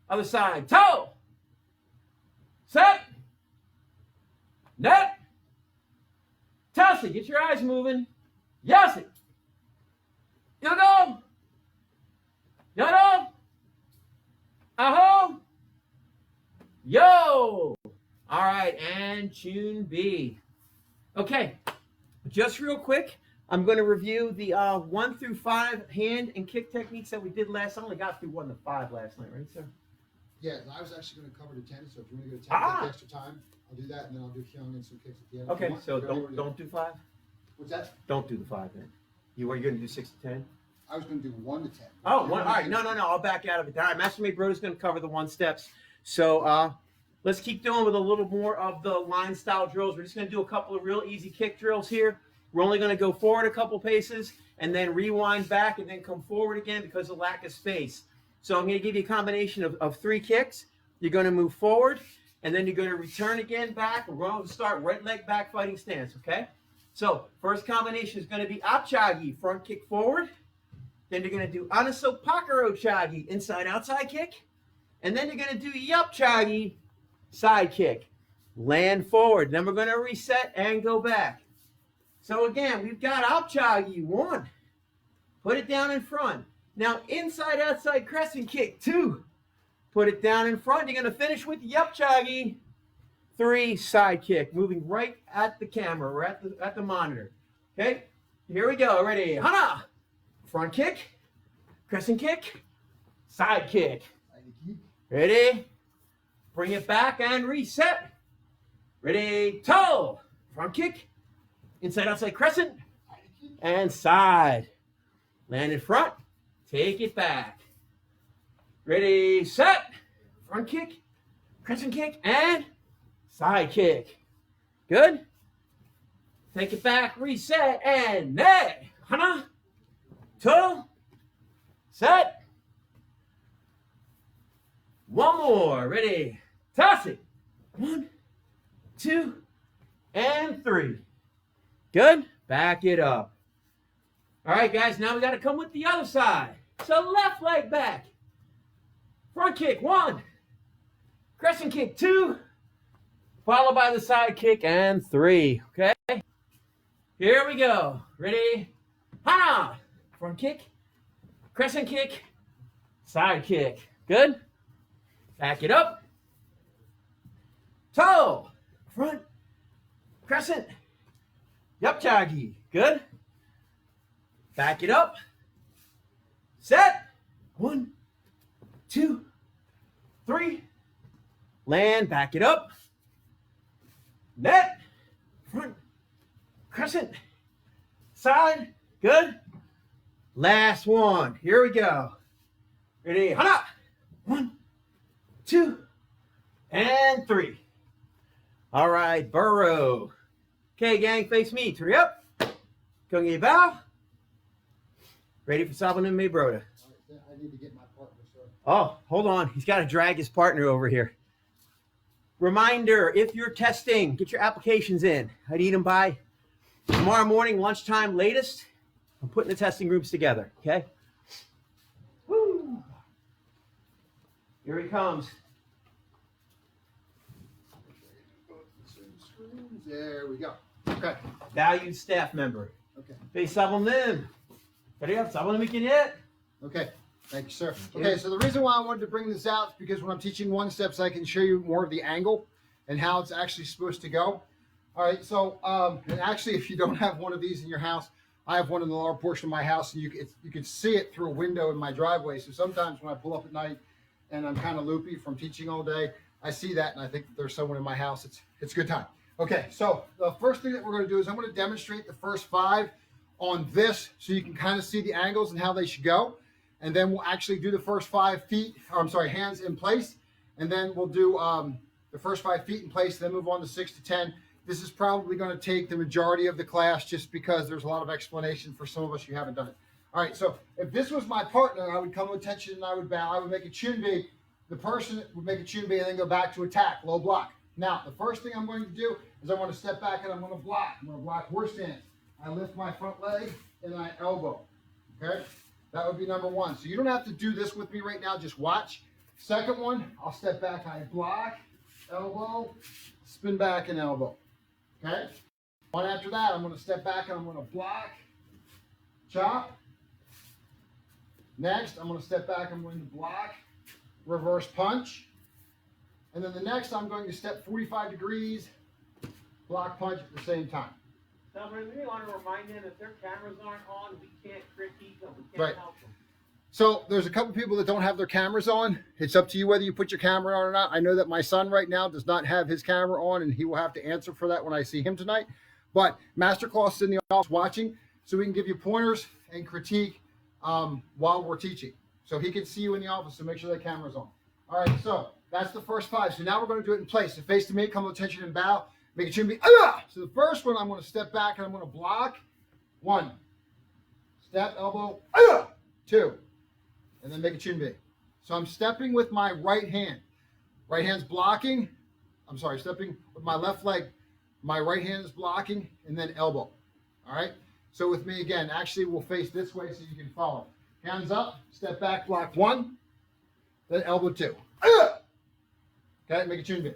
Other side. Toe. Set. Net. Toss it. Get your eyes moving. Yes it. Yodo. Yodo. Aho. Yo. All right, and tune B. Okay. Just real quick, I'm going to review the 1 through 5 hand and kick techniques that we did last. I only got through 1 to 5 last night, right, sir? Yeah, I was actually going to cover the 10, so if you want to go to 10, take the extra time, I'll do that, and then I'll do Kyung and some kicks at the end. Okay, so don't do 5? What's that? Don't do the 5 then. You were going to do 6 to 10? I was going to do 1 to 10. Oh, one. All right. No. I'll back out of it. All right. Master Mate Broda's going to cover the 1 steps. So let's keep doing with a little more of the line style drills. We're just going to do a couple of real easy kick drills here. We're only going to go forward a couple paces and then rewind back and then come forward again because of lack of space. So I'm going to give you a combination of 3 kicks. You're going to move forward and then you're going to return again back. We're going to start right leg back fighting stance. Okay. So first combination is going to be Apchagi, front kick forward. Then you're going to do Anaso Pakaro Chagi, inside outside kick. And then you're going to do Yup Chagi, side kick. Land forward. Then we're going to reset and go back. So again, we've got Apchagi, 1. Put it down in front. Now inside outside crescent kick, 2. Put it down in front. You're going to finish with Yup Chagi, 3, side kick. Moving right at the camera or at the monitor. Okay? Here we go. Ready? Hana! Front kick, crescent kick, side kick. Ready? Bring it back and reset. Ready? Toe. Front kick, inside outside crescent, and side. Land in front, take it back. Ready, set. Front kick, crescent kick, and side kick. Good? Take it back, reset, and net. Hana. 2, set. 1 more. Ready? Toss it. 1, 2, and 3. Good? Back it up. All right, guys. Now we got to come with the other side. So left leg back. Front kick, 1. Crescent kick, 2. Followed by the side kick and 3. Okay? Here we go. Ready? Hana! Front kick, crescent kick, side kick. Good? Back it up. Toe. Front, crescent, Yup Chagi. Good? Back it up. Set. 1, 2, 3. Land. Back it up. Net. Front, crescent, side. Good? Last one. Here we go. Ready? Hana! 1, 2, and 3. All right, burrow. Okay, gang, face me. Three up. Kungi bow. Ready for Sabanim May Broda. I need to get my partner, sir. Oh, hold on. He's got to drag his partner over here. Reminder, if you're testing, get your applications in. I need them by tomorrow morning, lunchtime latest. I'm putting the testing groups together, okay? Woo! Here he comes. There we go. Okay. Valued staff member. Okay. Face Sabanim. Ready up, Sabanim Mikinyet. Okay. Thank you, sir. Thank Okay, you. so the reason why I wanted to bring this out is because when I'm teaching 1 steps, I can show you more of the angle and how it's actually supposed to go. All right, so and actually, if you don't have one of these in your house, I have one in the lower portion of my house, and you can see it through a window in my driveway. So sometimes when I pull up at night and I'm kind of loopy from teaching all day, I see that and I think that there's someone in my house. It's a good time. Okay, so the first thing that we're going to do is I'm going to demonstrate the first 5 on this so you can kind of see the angles and how they should go. And then we'll actually do the first 5 feet, or I'm sorry, hands in place. And then we'll do the first 5 feet in place, then move on to 6 to 10. This is probably going to take the majority of the class just because there's a lot of explanation for some of us who haven't done it. All right, so if this was my partner, I would come with tension and I would bow. I would make a chunbi. The person would make a chunbi and then go back to attack, low block. Now, the first thing I'm going to do is I want to step back and I'm going to block. I'm going to block horse stance. I lift my front leg and I elbow. Okay? That would be number 1. So you don't have to do this with me right now. Just watch. Second one, I'll step back. I block, elbow, spin back, and elbow. Okay? One after that, I'm going to step back and I'm going to block, chop. Next, I'm going to step back. I'm going to block, reverse punch. And then the next, I'm going to step 45 degrees, block punch at the same time. Now, we really want to remind them if their cameras aren't on, we can't critique them. We can't Right. help them. So there's a couple people that don't have their cameras on. It's up to you whether you put your camera on or not. I know that my son right now does not have his camera on, and he will have to answer for that when I see him tonight. But Master Claus is in the office watching, so we can give you pointers and critique while we're teaching. So he can see you in the office, so make sure that camera's on. All right, so that's the first 5. So now we're going to do it in place. So face to me, come to attention and bow. Make it be. So the first one, I'm going to step back and I'm going to block. 1. Step, elbow. 2. And then make a chin B. So I'm stepping with my right hand. Right hand's blocking. I'm sorry, stepping with my left leg. My right hand is blocking, and then elbow. All right? So with me again, actually we'll face this way so you can follow. Hands up, step back, block 1, then elbow 2. Okay, make a chin B.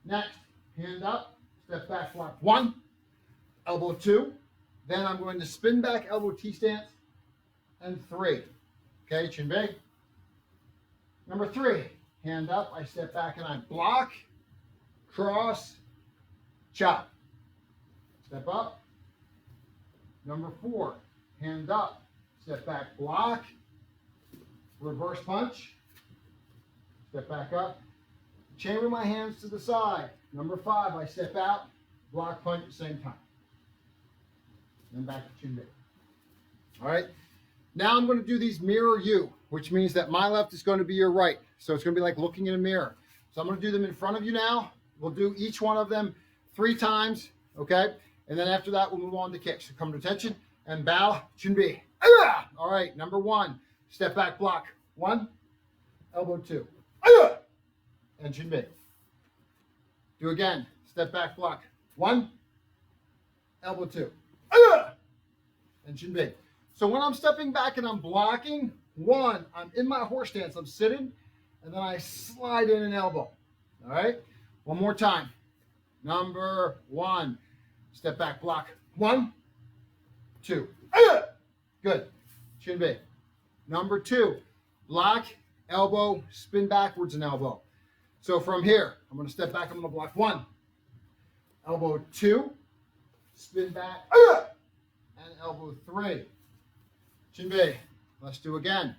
Next, hand up, step back, block 1, elbow 2. Then I'm going to spin back, elbow T stance, and 3. Okay, chin B. Number 3, hand up, I step back and I block, cross, chop. Step up. Number 4, hand up, step back, block, reverse punch, step back up, chamber my hands to the side. Number 5, I step out, block, punch at the same time. Then back to chin B. All right. Now I'm going to do these mirror you, which means that my left is going to be your right. So it's going to be like looking in a mirror. So I'm going to do them in front of you now. We'll do each one of them 3 times, okay? And then after that, we'll move on to kicks. So come to attention and bow, chin B. All right, number 1, step back, block. 1, elbow 2, and chin B. Do again, step back, block. 1, elbow 2, and chin B. So when I'm stepping back and I'm blocking, 1, I'm in my horse stance, I'm sitting, and then I slide in an elbow. All right, one more time. Number 1, step back, block. 1, 2, good, chin B. Number 2, block, elbow, spin backwards and elbow. So from here, I'm going to step back, I'm going to block 1, elbow 2, spin back, and elbow 3. Chin B. Let's do again.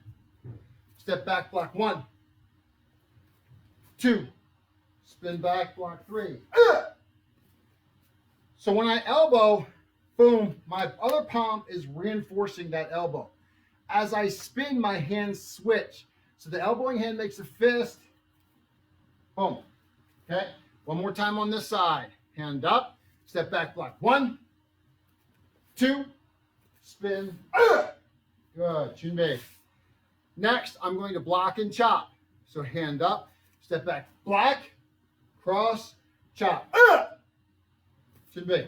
Step back, block 1, 2, spin back, block 3. So when I elbow, boom, my other palm is reinforcing that elbow. As I spin, my hands switch. So the elbowing hand makes a fist. Boom. Okay. One more time on this side. Hand up, step back, block 1, 2, spin. Good, chin B. Next, I'm going to block and chop. So hand up, step back, block, cross, chop. Chin B.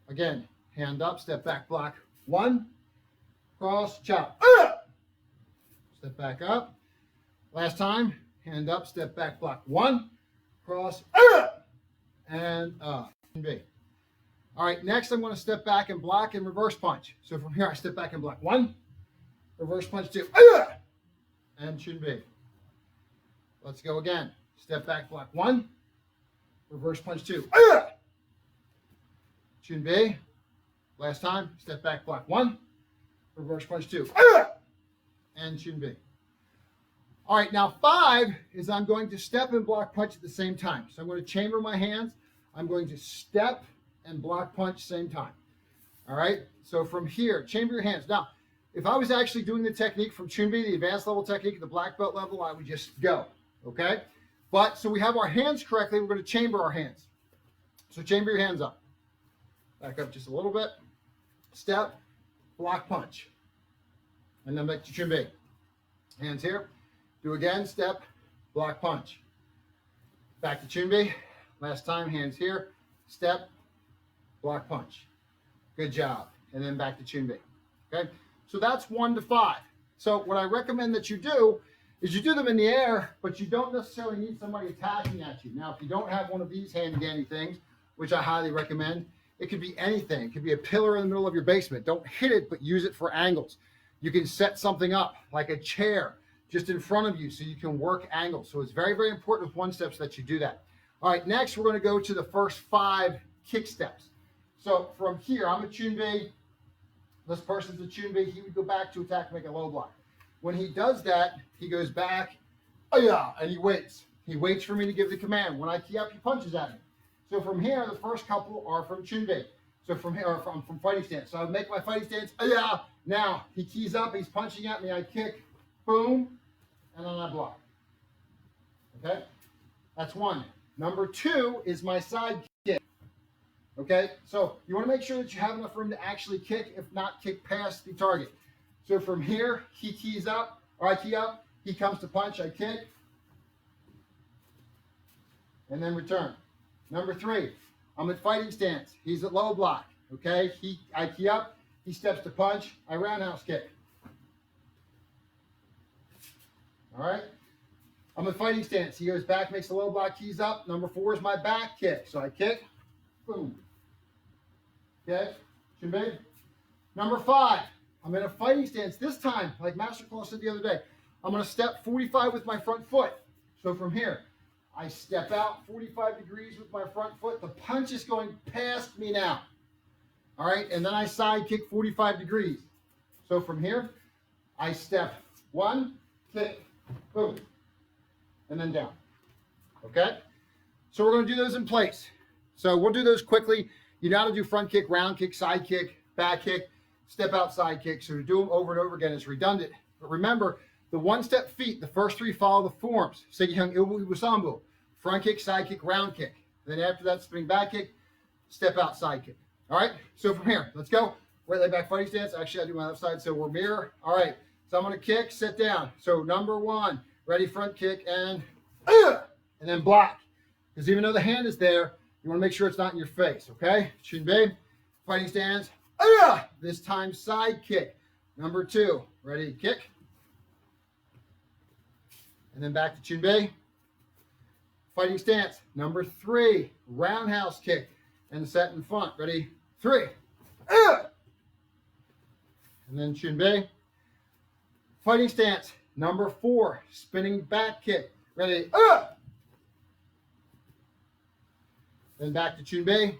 Again, hand up, step back, block. 1, cross, chop. Step back up. Last time, hand up, step back, block. 1, cross, and chin B. All right, next I'm going to step back and block and reverse punch. So from here, I step back and block. 1, reverse punch 2, and chin B. Let's go again. Step back, block. 1, reverse punch 2, chin B. Last time, step back, block. 1, reverse punch 2, and chin B. All right, now 5 is I'm going to step and block punch at the same time. So I'm going to chamber my hands. I'm going to step and block punch same time. All right, so from here, chamber your hands. Now, if I was actually doing the technique from chin B, the advanced level technique, the black belt level, I would just go, okay? But so we have our hands correctly, we're going to chamber our hands. So chamber your hands up. Back up just a little bit. Step, block punch. And then back to chin B. Hands here. Do again, step, block punch. Back to chin B. Last time, hands here. Step, block punch. Good job. And then back to chin B. Okay? So that's 1 to 5. So what I recommend that you do is you do them in the air, but you don't necessarily need somebody attacking at you. Now, if you don't have one of these handy dandy things, which I highly recommend, it could be anything. It could be a pillar in the middle of your basement. Don't hit it, but use it for angles. You can set something up like a chair just in front of you so you can work angles. So it's very, very important with one steps that you do that. All right, next we're going to go to the first 5 kick steps. So from here, I'm a Chunbei. This person's a Chunbei. He would go back to attack, make a low block. When he does that, he goes back, oh yeah, and he waits. He waits for me to give the command. When I key up, he punches at me. So from here, the first couple are from Chunbei. So from here, or from fighting stance. So I make my fighting stance, oh yeah. Now he keys up, he's punching at me, I kick, boom, and then I block. Okay, that's one. Number two is my side kick. Okay, so you want to make sure that you have enough room to actually kick, if not kick past the target. So from here, he keys up, or I key up, he comes to punch, I kick, and then return. Number three, I'm at fighting stance. He's at low block. Okay, I key up, he steps to punch, I roundhouse kick. All right, I'm at fighting stance. He goes back, makes a low block, keys up. Number four is my back kick. So I kick, boom. Okay, Chunbei. Number five, I'm in a fighting stance. This time, like Master Claw said the other day, I'm going to step 45 with my front foot. So from here, I step out 45 degrees with my front foot. The punch is going past me now. All right, and then I side kick 45 degrees. So from here, I step one, kick, boom, and then down. Okay? So we're going to do those in place. So we'll do those quickly. You know how to do front kick, round kick, side kick, back kick, step out, side kick. So to do them over and over again is redundant. But remember, the one-step feet, the first three follow the forms. Seikihang Ibu Ibusambu. Front kick, side kick, round kick. Then after that, spinning back kick, step out, side kick. All right, so from here, let's go. Right leg back fighting stance. Actually, I do my left side, so we're mirror. All right, so I'm going to kick, sit down. So number one, ready, front kick, and then block. Because even though the hand is there, you want to make sure it's not in your face, okay? Chunbei, fighting stance. This time, side kick. Number two, ready, kick. And then back to Chunbei. Fighting stance. Number three, roundhouse kick. And set in front. Ready? Three. And then Chunbei. Fighting stance. Number four, spinning back kick. Ready? Then back to Chunbei.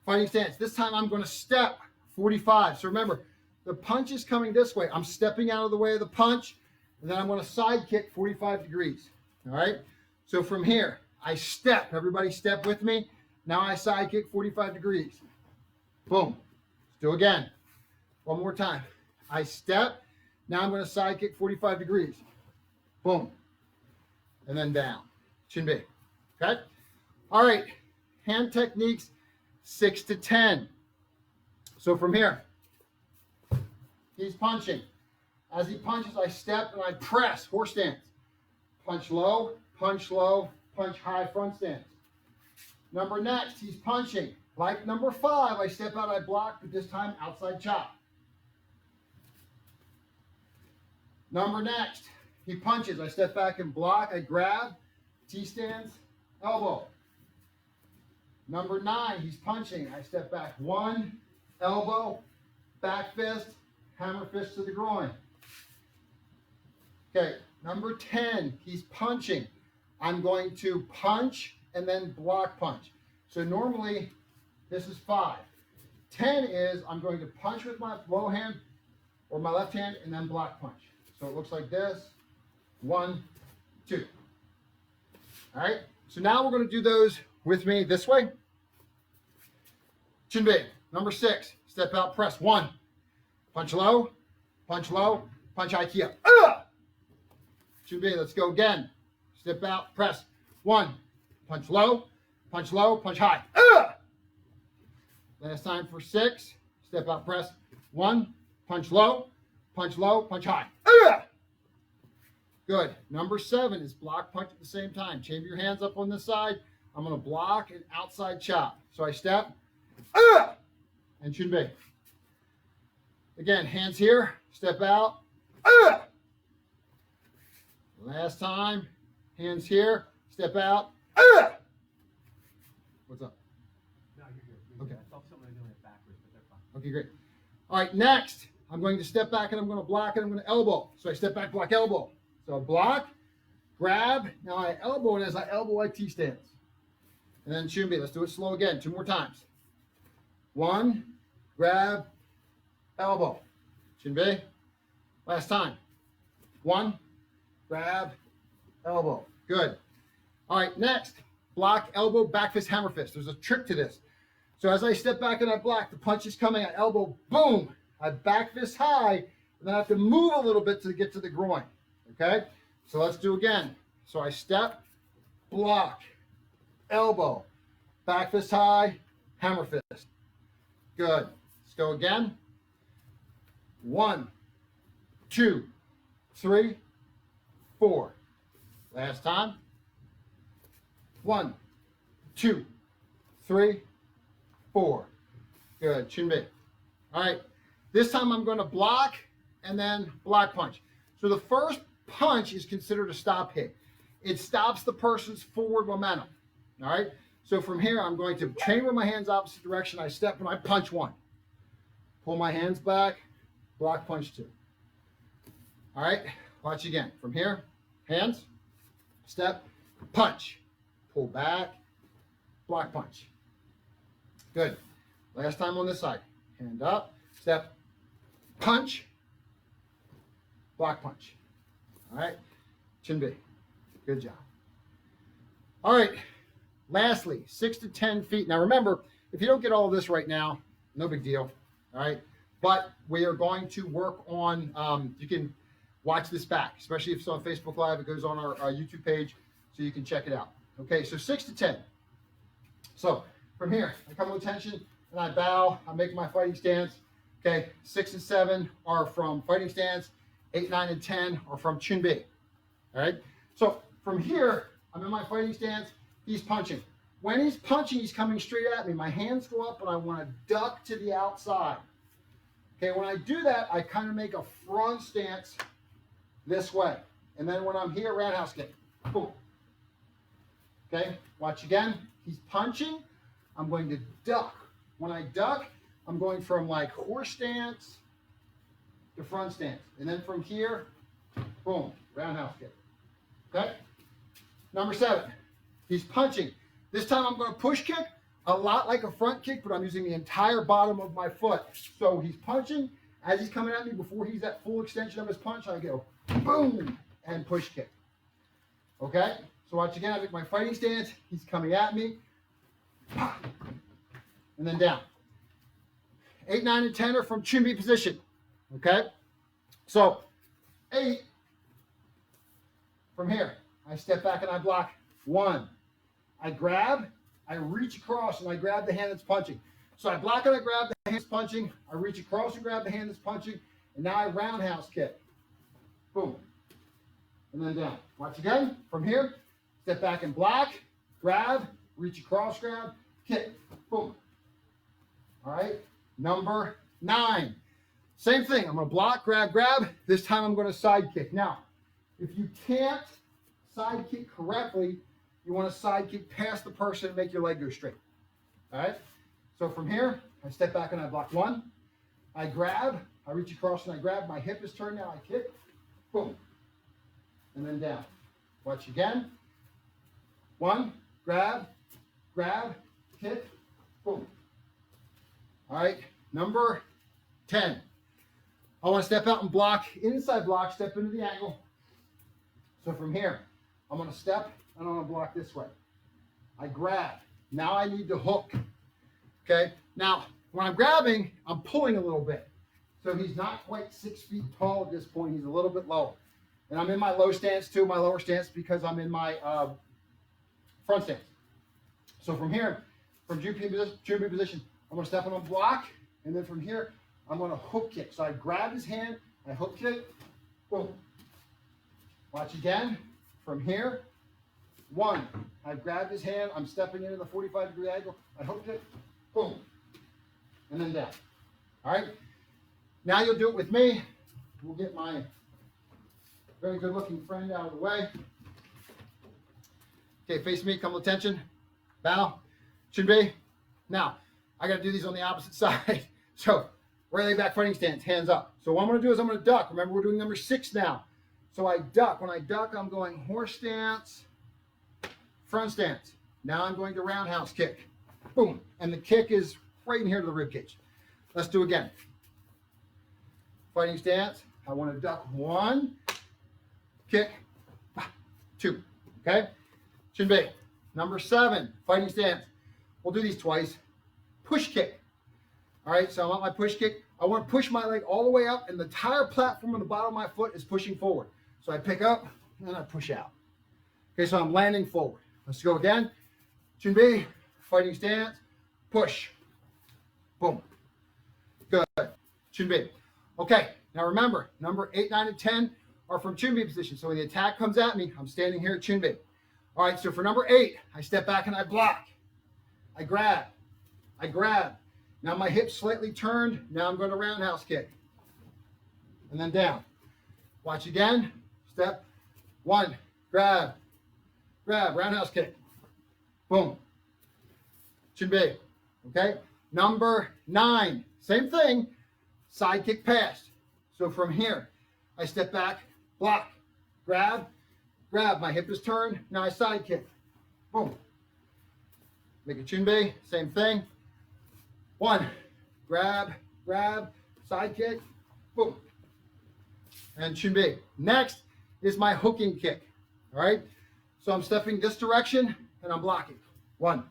Fighting stance. This time I'm going to step 45. So remember, the punch is coming this way. I'm stepping out of the way of the punch. And then I'm going to side kick 45 degrees. All right? So from here, I step. Everybody step with me. Now I side kick 45 degrees. Boom. Let's do again. One more time. I step. Now I'm going to side kick 45 degrees. Boom. And then down. Chunbei. Okay? All right. Hand techniques 6 to 10. So from here, he's punching. As he punches, I step and I press. Horse stance. Punch low, punch high, front stance. Number next, he's punching. Like number five, I step out, I block, but this time outside chop. Number next, he punches. I step back and block. I grab, T-stance, elbow. Number nine, he's punching. I step back. One, elbow, back fist, hammer fist to the groin. Okay, number 10, he's punching. I'm going to punch and then block punch. So normally, this is 5. 10 is I'm going to punch with my low hand or my left hand and then block punch. So it looks like this. 1, 2. All right, so now we're going to do those with me this way. Chunbei, number 6, step out, press. 1, punch low, punch high, key up. Chunbei, let's go again. Step out, press. 1, punch low, punch high. Last time for 6, step out, press. 1, punch low, punch high. Good. Number 7 is block punch at the same time. Chamber your hands up on this side. I'm going to block and outside chop. So I step, and Chunbei. Again, hands here, step out. Last time, hands here, step out. What's up? No, you're good. Okay. I thought someone was doing it backwards, but they're fine. Okay, great. All right, next, I'm going to step back and I'm going to block and I'm going to elbow. So I step back, block, elbow. So block, grab, now I elbow, and as I elbow, I T-stance. And then Chunbei, let's do it slow again, 2 more times. 1, grab, elbow. Chin B. Last time. 1, grab, elbow. Good. All right, next, block, elbow, back fist, hammer fist. There's a trick to this. So as I step back and I block, the punch is coming, I elbow, boom. I back fist high, and then I have to move a little bit to get to the groin. Okay? So let's do again. So I step, block, elbow, back fist high, hammer fist. Good. Let's go again. 1, 2, 3, 4. Last time. 1, 2, 3, 4. Good. Chin B. All right. This time I'm going to block and then block punch. So the first punch is considered a stop hit. It stops the person's forward momentum. All right. So from here, I'm going to chamber my hands opposite direction. I step and I punch 1. Pull my hands back, block punch 2. All right. Watch again. From here, hands, step, punch, pull back, block punch. Good. Last time on this side. Hand up, step, punch, block punch. All right. Chin B. Good job. All right. Lastly, 6 to 10 feet. Now remember, if you don't get all of this right now, no big deal. All right. But we are going to work on, you can watch this back, especially if it's on Facebook Live. It goes on our YouTube page, so you can check it out. Okay, so 6 to 10. So from here, I come to attention and I bow. I make my fighting stance. Okay, 6 and 7 are from fighting stance. 8, 9, and 10 are from Chin B. All right. So from here, I'm in my fighting stance. He's punching. When he's punching, he's coming straight at me. My hands go up and I want to duck to the outside. Okay, when I do that, I kind of make a front stance this way. And then when I'm here, roundhouse kick. Boom. Okay, watch again. He's punching. I'm going to duck. When I duck, I'm going from like horse stance to front stance. And then from here, boom, roundhouse kick. Okay? Number 7, he's punching. This time I'm going to push kick, a lot like a front kick, but I'm using the entire bottom of my foot. So he's punching. As he's coming at me, before he's at full extension of his punch, I go boom and push kick. Okay? So watch again. I make my fighting stance. He's coming at me. And then down. 8, 9, and 10 are from Chin B position. Okay? So 8, from here, I step back and I block. 1. I grab, I reach across, and I grab the hand that's punching. So I block and I grab the hand that's punching. I reach across and grab the hand that's punching. And now I roundhouse kick. Boom. And then down. Watch again. From here, step back and block, grab, reach across, grab, kick. Boom. All right. Number 9. Same thing. I'm going to block, grab, grab. This time I'm going to side kick. Now, if you can't side kick correctly, you want to side kick past the person and make your leg go straight. All right? So from here, I step back and I block. 1. I grab, I reach across and I grab. My hip is turned now. I kick. Boom. And then down. Watch again. 1. Grab, grab, kick. Boom. All right. Number 10. I want to step out and block. Inside block, step into the angle. So from here, I'm going to step and I'm going to block this way. I grab. Now I need to hook. Okay. Now, when I'm grabbing, I'm pulling a little bit. So he's not quite 6 feet tall at this point. He's a little bit lower. And I'm in my low stance too, my lower stance, because I'm in my front stance. So from here, from Chin B position, I'm going to step on a block. And then from here, I'm going to hook kick. So I grab his hand, I hook kick, boom. Watch again. From here, 1. I grab his hand, I'm stepping into the 45-degree angle, I hook kick, boom. And then down. All right? Now you'll do it with me. We'll get my very good-looking friend out of the way. Okay, face me, come to attention. Bow. Chin B. Now, I got to do these on the opposite side. So, lay back fighting stance, hands up. So what I'm going to do is I'm going to duck. Remember, we're doing number 6 now. So I duck. When I duck, I'm going horse stance, front stance. Now I'm going to roundhouse kick. Boom. And the kick is right in here to the rib cage. Let's do again. Fighting stance. I want to duck 1, kick, 2. Okay? Chin B. Number 7, fighting stance. We'll do these twice. Push kick. All right, so I'm on my push kick. I want to push my leg all the way up, and the entire platform on the bottom of my foot is pushing forward. So I pick up, and then I push out. Okay, so I'm landing forward. Let's go again. Chin B, fighting stance, push. Boom. Good. Chin B. Okay, now remember, number 8, 9, and 10 are from Chin B position. So when the attack comes at me, I'm standing here at Chin B. All right, so for number 8, I step back and I block. I grab. I grab. Now my hips slightly turned. Now I'm going to roundhouse kick. And then down. Watch again. Step. 1. Grab. Grab. Roundhouse kick. Boom. Chin B. Okay. Number 9. Same thing. Side kick pass. So from here, I step back, block, grab, grab. My hip is turned. Now I side kick. Boom. Make a Chin B. Same thing. 1. Grab, grab, side kick. Boom. And Chin B. Next is my hooking kick. All right. So I'm stepping this direction and I'm blocking. 1.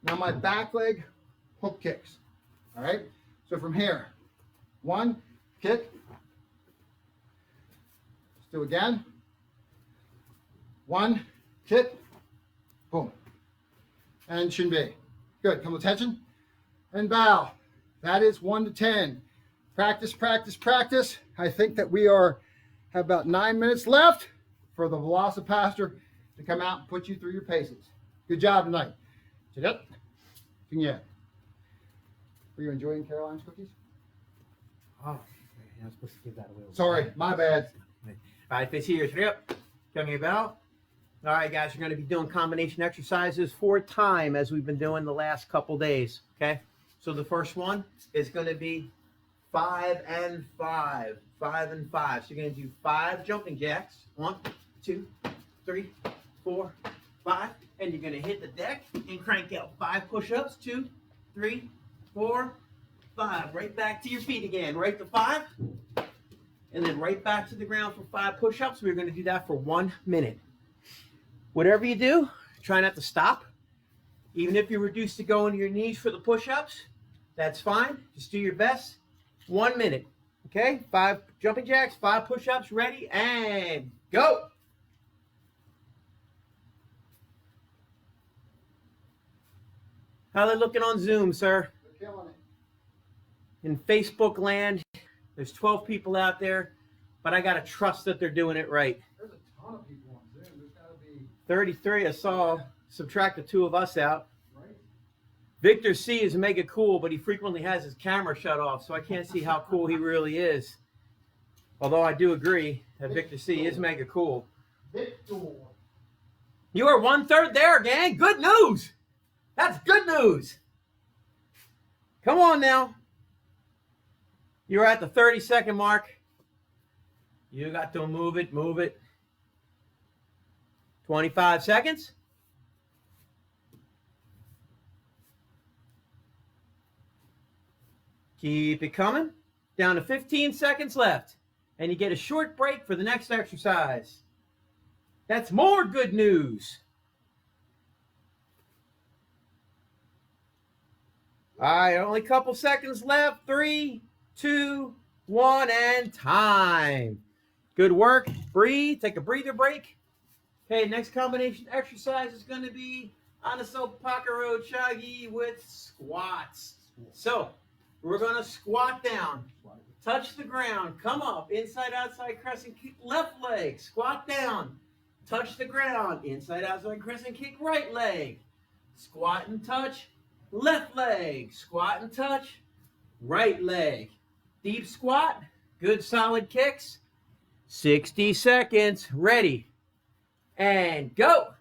Now my back leg hook kicks. All right. So from here, 1, kick. Let's do again. 1, kick. Boom. And Chin B. Good. Come to attention. And bow. That is 1 to 10. Practice, practice, practice. I think that we have about 9 minutes left for the Velocipaster to come out and put you through your paces. Good job tonight. Yeah. Were you enjoying Caroline's cookies? Oh, I'm supposed to give that away. Sorry, my bad. All right, face here, straight up. Coming about. All right, guys, we're going to be doing combination exercises for time as we've been doing the last couple days. Okay, so the first one is going to be 5 and 5. 5 and 5. So you're going to do 5 jumping jacks. 1, 2, 3, 4, 5. And you're going to hit the deck and crank out 5 push-ups. 2, 3, 4, 5. Right back to your feet again. Right to 5. And then right back to the ground for 5 push-ups. We're going to do that for 1 minute. Whatever you do, try not to stop. Even if you're reduced to going to your knees for the push-ups, that's fine. Just do your best. 1 minute. Okay? 5 jumping jacks, 5 push-ups. Ready? And go! How are they looking on Zoom, sir? They're killing it. In Facebook land, there's 12 people out there, but I got to trust that they're doing it right. There's a ton of people on Zoom. There's got to be 33, I saw. Subtract the 2 of us out. right. Victor C is mega cool, but he frequently has his camera shut off, so I can't see how cool he really is. Although I do agree that Victor C is mega cool. Victor. You are 1/3 there, gang. Good news. That's good news. Come on now. You're at the 30-second mark. You got to move it, move it. 25 seconds. Keep it coming. Down to 15 seconds left. And you get a short break for the next exercise. That's more good news. All right, only a couple seconds left. 3, 2, 1, and time. Good work. Breathe. Take a breather break. Okay, next combination exercise is going to be Anaso Pakaro Chagi with squats. So, we're going to squat down. Touch the ground. Come up. Inside, outside, crescent kick. Left leg. Squat down. Touch the ground. Inside, outside, crescent kick. Right leg. Squat and touch. Left leg. Squat and touch. Right leg. Deep squat. Good solid kicks. 60 seconds. Ready. And go.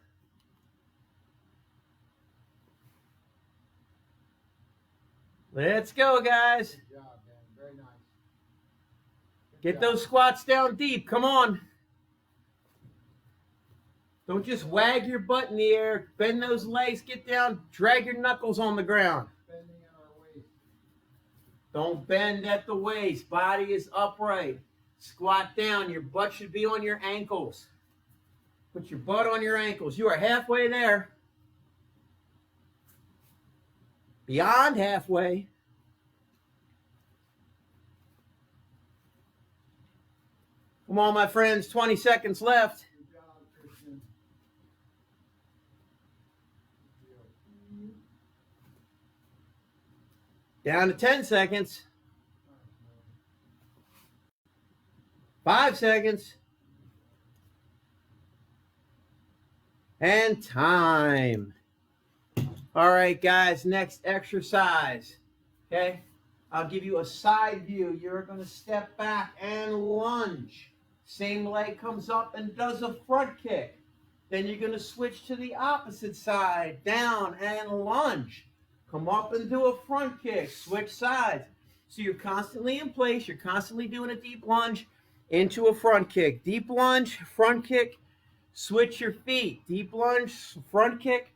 Let's go, guys. Good job, man. Very nice. Good Get job. those squats down deep. Come on. Don't just wag your butt in the air. Bend those legs. Get down. Drag your knuckles on the ground. Bending in our Don't bend at the waist. Body is upright. Squat down. Your butt should be on your ankles. Put your butt on your ankles. You are halfway there. Beyond halfway. Come on, my friends. 20 seconds left. Good job, Christian. Down to 10 seconds. 5 seconds. And time. All right, guys, next exercise. Okay? I'll give you a side view. You're going to step back and lunge. Same leg comes up and does a front kick. Then you're going to switch to the opposite side, down and lunge. Come up and do a front kick. Switch sides. So you're constantly in place. You're constantly doing a deep lunge into a front kick. Deep lunge, front kick. Switch your feet. Deep lunge, front kick.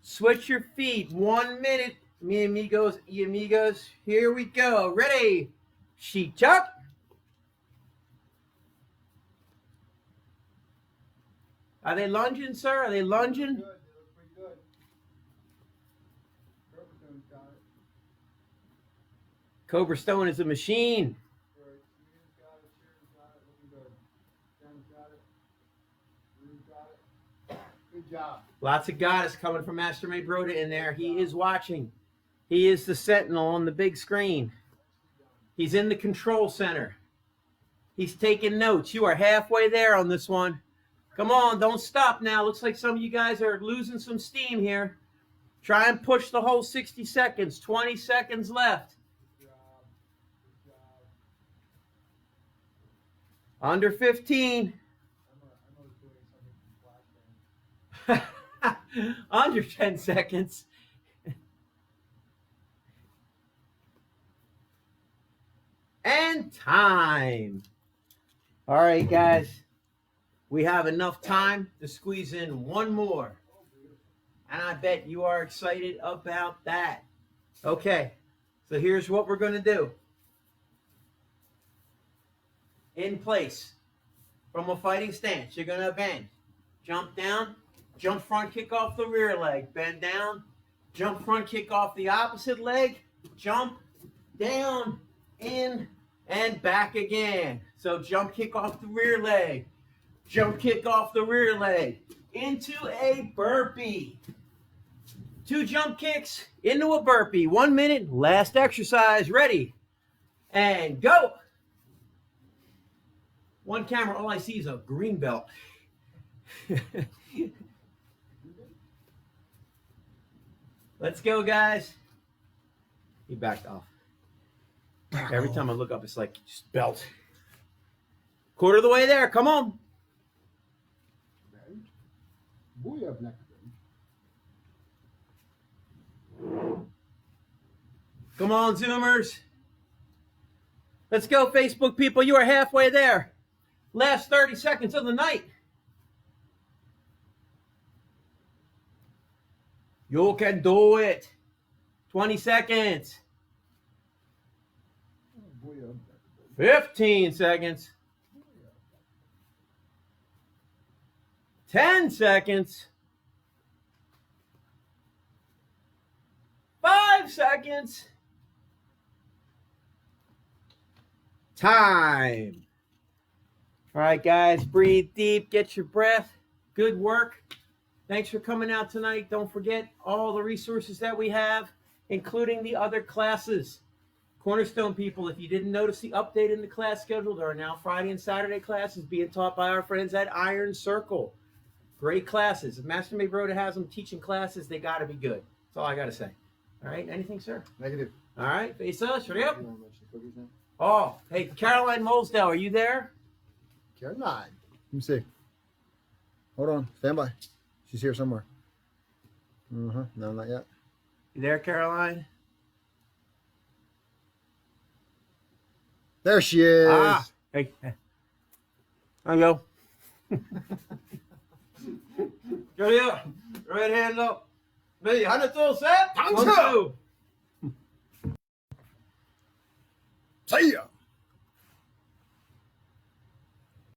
Switch your feet. 1 minute. Mi amigos y amigas. Here we go. Ready? Sheet up. Are they lunging, sir? Are they lunging? Good. They look pretty good. Robertson's got it. Cobra Stone is a machine. Right. Smear's got it. Sharon's got it. Looking good. Jen's got it. Rue's got it. Good job. Lots of goddess coming from Master May Broda in there. He is watching. He is the sentinel on the big screen. He's in the control center. He's taking notes. You are halfway there on this one. Come on, don't stop now. Looks like some of you guys are losing some steam here. Try and push the whole 60 seconds. 20 seconds left. Good job. Good job. Under 15. I'm doing something from Flashbang. Under 10 seconds. And time. All right, guys. We have enough time to squeeze in one more. And I bet you are excited about that. Okay, so here's what we're going to do. In place, from a fighting stance, you're going to bend. Jump down, jump front kick off the rear leg. Bend down, jump front kick off the opposite leg. Jump down, in, and back again. So jump kick off the rear leg. Jump kick off the rear leg into a burpee. 2 jump kicks into a burpee. 1 minute, last exercise. Ready? And go. One camera, all I see is a green belt. Let's go, guys. He backed off. Every time I look up, it's like, just belt. Quarter of the way there. Come on. Booyah, Black. Come on, Zoomers. Let's go, Facebook people. You are halfway there. Last 30 seconds of the night. You can do it. 20 seconds. 15 seconds. 10 seconds. 5 seconds. Time. All right, guys, breathe deep, get your breath. Good work. Thanks for coming out tonight. Don't forget all the resources that we have, including the other classes. Cornerstone people, if you didn't notice the update in the class schedule, there are now Friday and Saturday classes being taught by our friends at Iron Circle. Great classes. If Master May Broda has them teaching classes, they got to be good. That's all I got to say. All right, anything, sir? Negative. All right, face us. Hurry up. You want to mention the cookies now? Oh, hey, Caroline Molesdale, are you there? Caroline. Let me see. Hold on. Stand by. She's here somewhere. No, not yet. You there, Caroline? There she is. Ah, hey. There you go. Go here. Right hand up. Me, 1, 2, set. 1, 2. See ya.